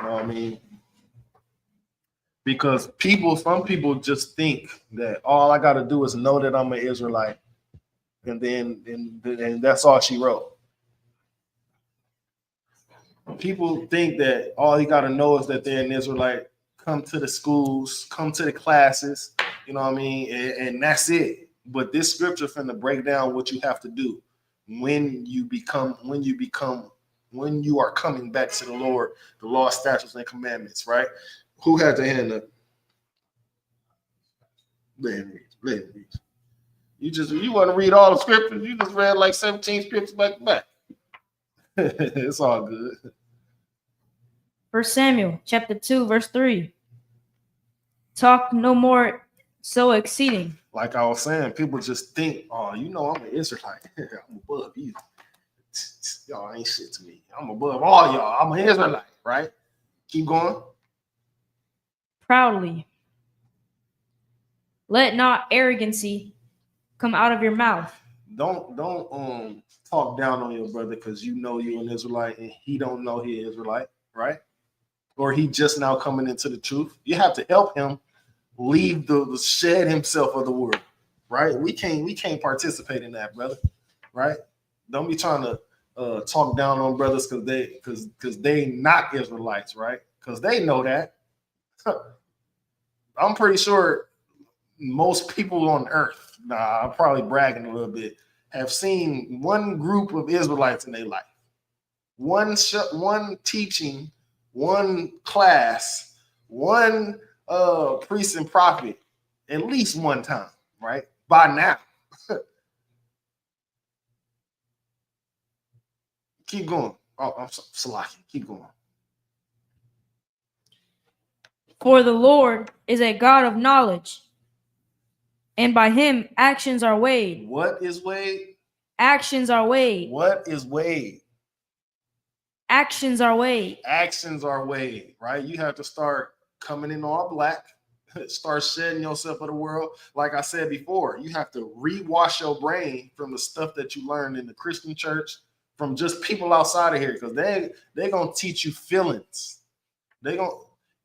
E: know what I mean? Because some people just think that all I got to do is know that I'm an Israelite, and that's all she wrote. People think that all you got to know is that they're an Israelite, come to the schools, come to the classes, you know what I mean, and that's it. But this scripture finna break down what you have to do when you are coming back to the Lord, the law, statutes, and commandments, right? Who had their hand up? Let me read. You want to read all the scriptures? You just read like 17 scriptures back to back. It's all good.
F: 1 Samuel chapter 2, verse 3. Talk no more so exceeding.
E: Like I was saying, people just think, oh, I'm an Israelite. I'm above you. Y'all ain't shit to me. I'm above all y'all. I'm an Israelite, right? Keep going.
F: Proudly. Let not arrogancy come out of your mouth.
E: Don't talk down on your brother because you know you're an Israelite and he don't know he's an Israelite, right? Or he just now coming into the truth. You have to help him leave the shed himself of the world, right? We can't participate in that, brother, right? Don't be trying to talk down on brothers because they not Israelites, right? Because they know that. I'm pretty sure most people on earth, I'm probably bragging a little bit, have seen one group of Israelites in their life. One teaching, one class, one priest and prophet, at least one time, right? By now. Keep going. Oh, I'm Salaki. Keep going.
F: For the Lord is a God of knowledge, and by him actions are weighed.
E: What is weighed?
F: Actions are weighed.
E: What is weighed?
F: Actions are weighed.
E: Actions are weighed, right? You have to start coming in all black, start shedding yourself of the world. Like I said before, you have to rewash your brain from the stuff that you learned in the Christian church, from just people outside of here, because they're gonna teach you feelings. They gonna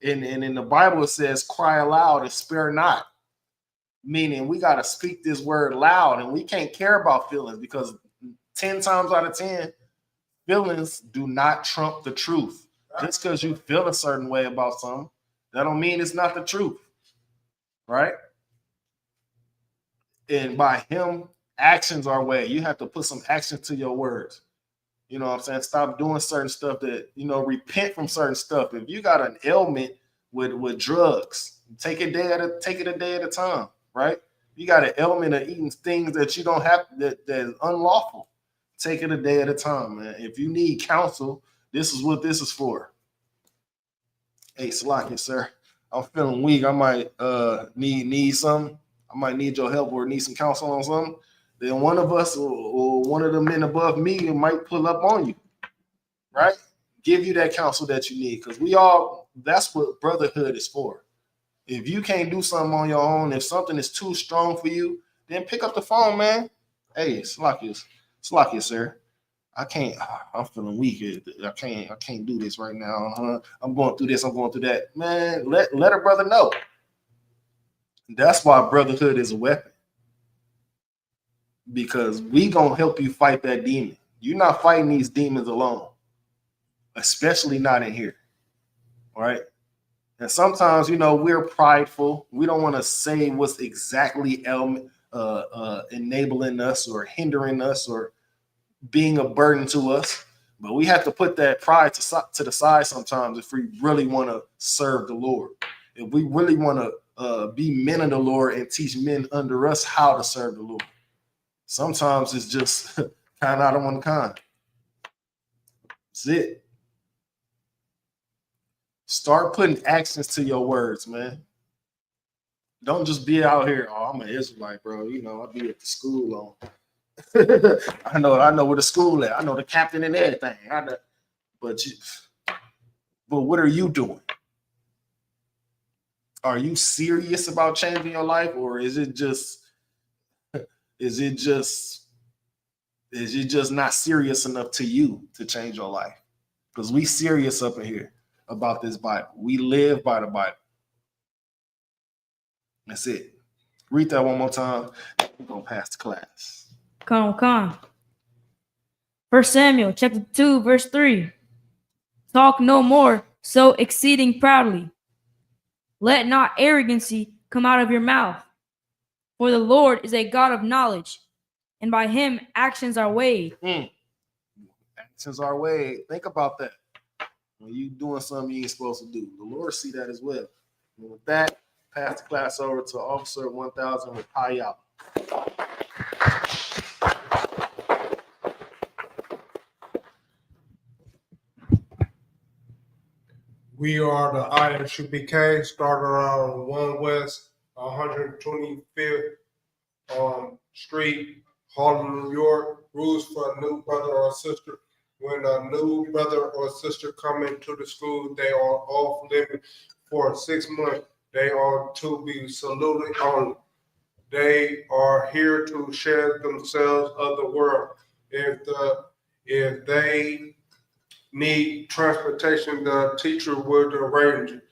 E: and in the Bible it says, cry aloud and spare not. Meaning we got to speak this word loud, and we can't care about feelings, because 10 times out of 10, feelings do not trump the truth. Just because you feel a certain way about something, that don't mean it's not the truth, right? And by him, actions are weighed. You have to put some action to your words. You know what I'm saying? Stop doing certain stuff that, repent from certain stuff. If you got an ailment with drugs, take it a day at a time, right? You got an ailment of eating things that you don't have, that is unlawful. Take it a day at a time, man. If you need counsel, this is what this is for. Hey, Salaki, sir, I'm feeling weak. I might need something. I might need your help or need some counsel on something. Then one of us or one of the men above me might pull up on you, right? Give you that counsel that you need, because that's what brotherhood is for. If you can't do something on your own, if something is too strong for you, then pick up the phone, man. Hey, Salakia, sir. I'm feeling weak. I can't do this right now. I'm going through this, I'm going through that. Man, let a brother know. That's why brotherhood is a weapon. Because we gonna help you fight that demon. You're not fighting these demons alone, especially not in here. All right. And sometimes, we're prideful. We don't want to say what's exactly enabling us or hindering us or being a burden to us. But we have to put that pride to the side sometimes if we really want to serve the Lord. If we really want to be men of the Lord and teach men under us how to serve the Lord. Sometimes it's just kind out of one kind. That's it. Start putting actions to your words, man. Don't just be out here, oh, I'm an Israelite, bro. I'll be at the school on. I know where the school at. I know the captain and everything. But what are you doing? Are you serious about changing your life, or is it just not serious enough to you to change your life? Because we serious up in here about this Bible. We live by the Bible. That's it. Read that one more time. We're gonna pass the class.
F: Come. 1 Samuel chapter 2, verse 3. Talk no more so exceeding proudly. Let not arrogancy come out of your mouth. For the Lord is a God of knowledge, and by him actions are weighed.
E: Actions are weighed. Think about that. When you doing something you ain't supposed to do, the Lord see that as well. And with that, pass the class over to Officer 1000 with Payal.
I: We are the Isupk Mke, started around 1 West 125th Street, Harlem, New York. Rules for a new brother or sister. When a new brother or sister come into the school, they are off limit for 6 months. They are to be saluted only. They are here to share themselves of the world. If they need transportation, the teacher would arrange it.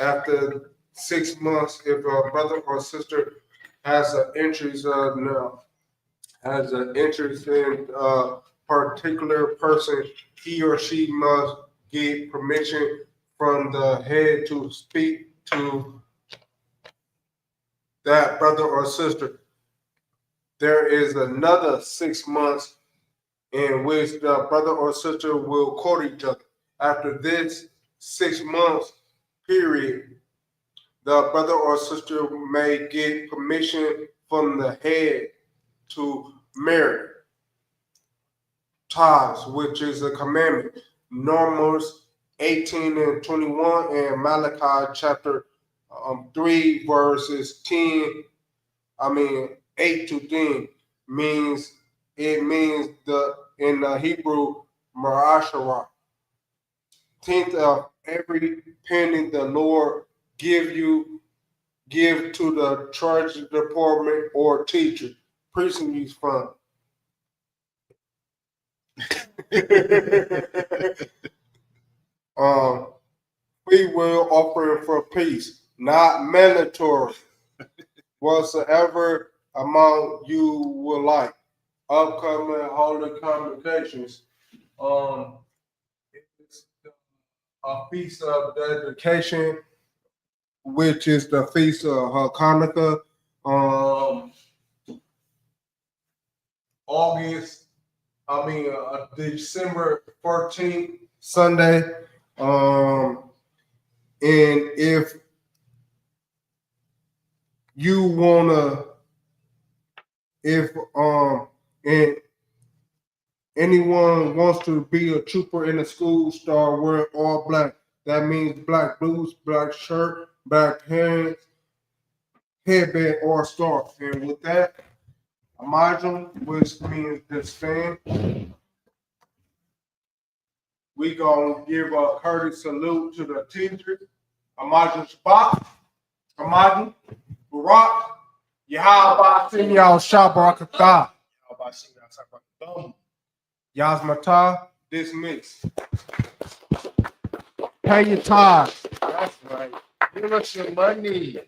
I: After 6 months, if a brother or sister has an interest in particular person, he or she must get permission from the head to speak to that brother or sister. There is another 6 months in which the brother or sister will court each other. After this 6 months period, the brother or sister may get permission from the head to marry. Tithes, which is a commandment. Numbers 18 and 21 and Malachi chapter 3 verses 8 to 10 means in the Hebrew Marashara. 10th of every penny the Lord give to the treasury department or teacher, preaching use fund. Free will offering for peace, not mandatory. Whatsoever amount you would like. Upcoming holy convocations. It's a feast of dedication, which is the feast of Hanukkah. December 14th, Sunday. And if you wanna, and anyone wants to be a trooper in the school, start wearing all black. That means black boots, black shirt, black pants, headband, or scarf. And with that, imagine, which means disband. We gonna give a courteous salute to the teachers. Imagine Shabbat, Imagine Barak, Yahweh Shinyaw Shabrakatah. Yazmatah, dismiss. Pay your tithes.
E: That's right. Give us your money.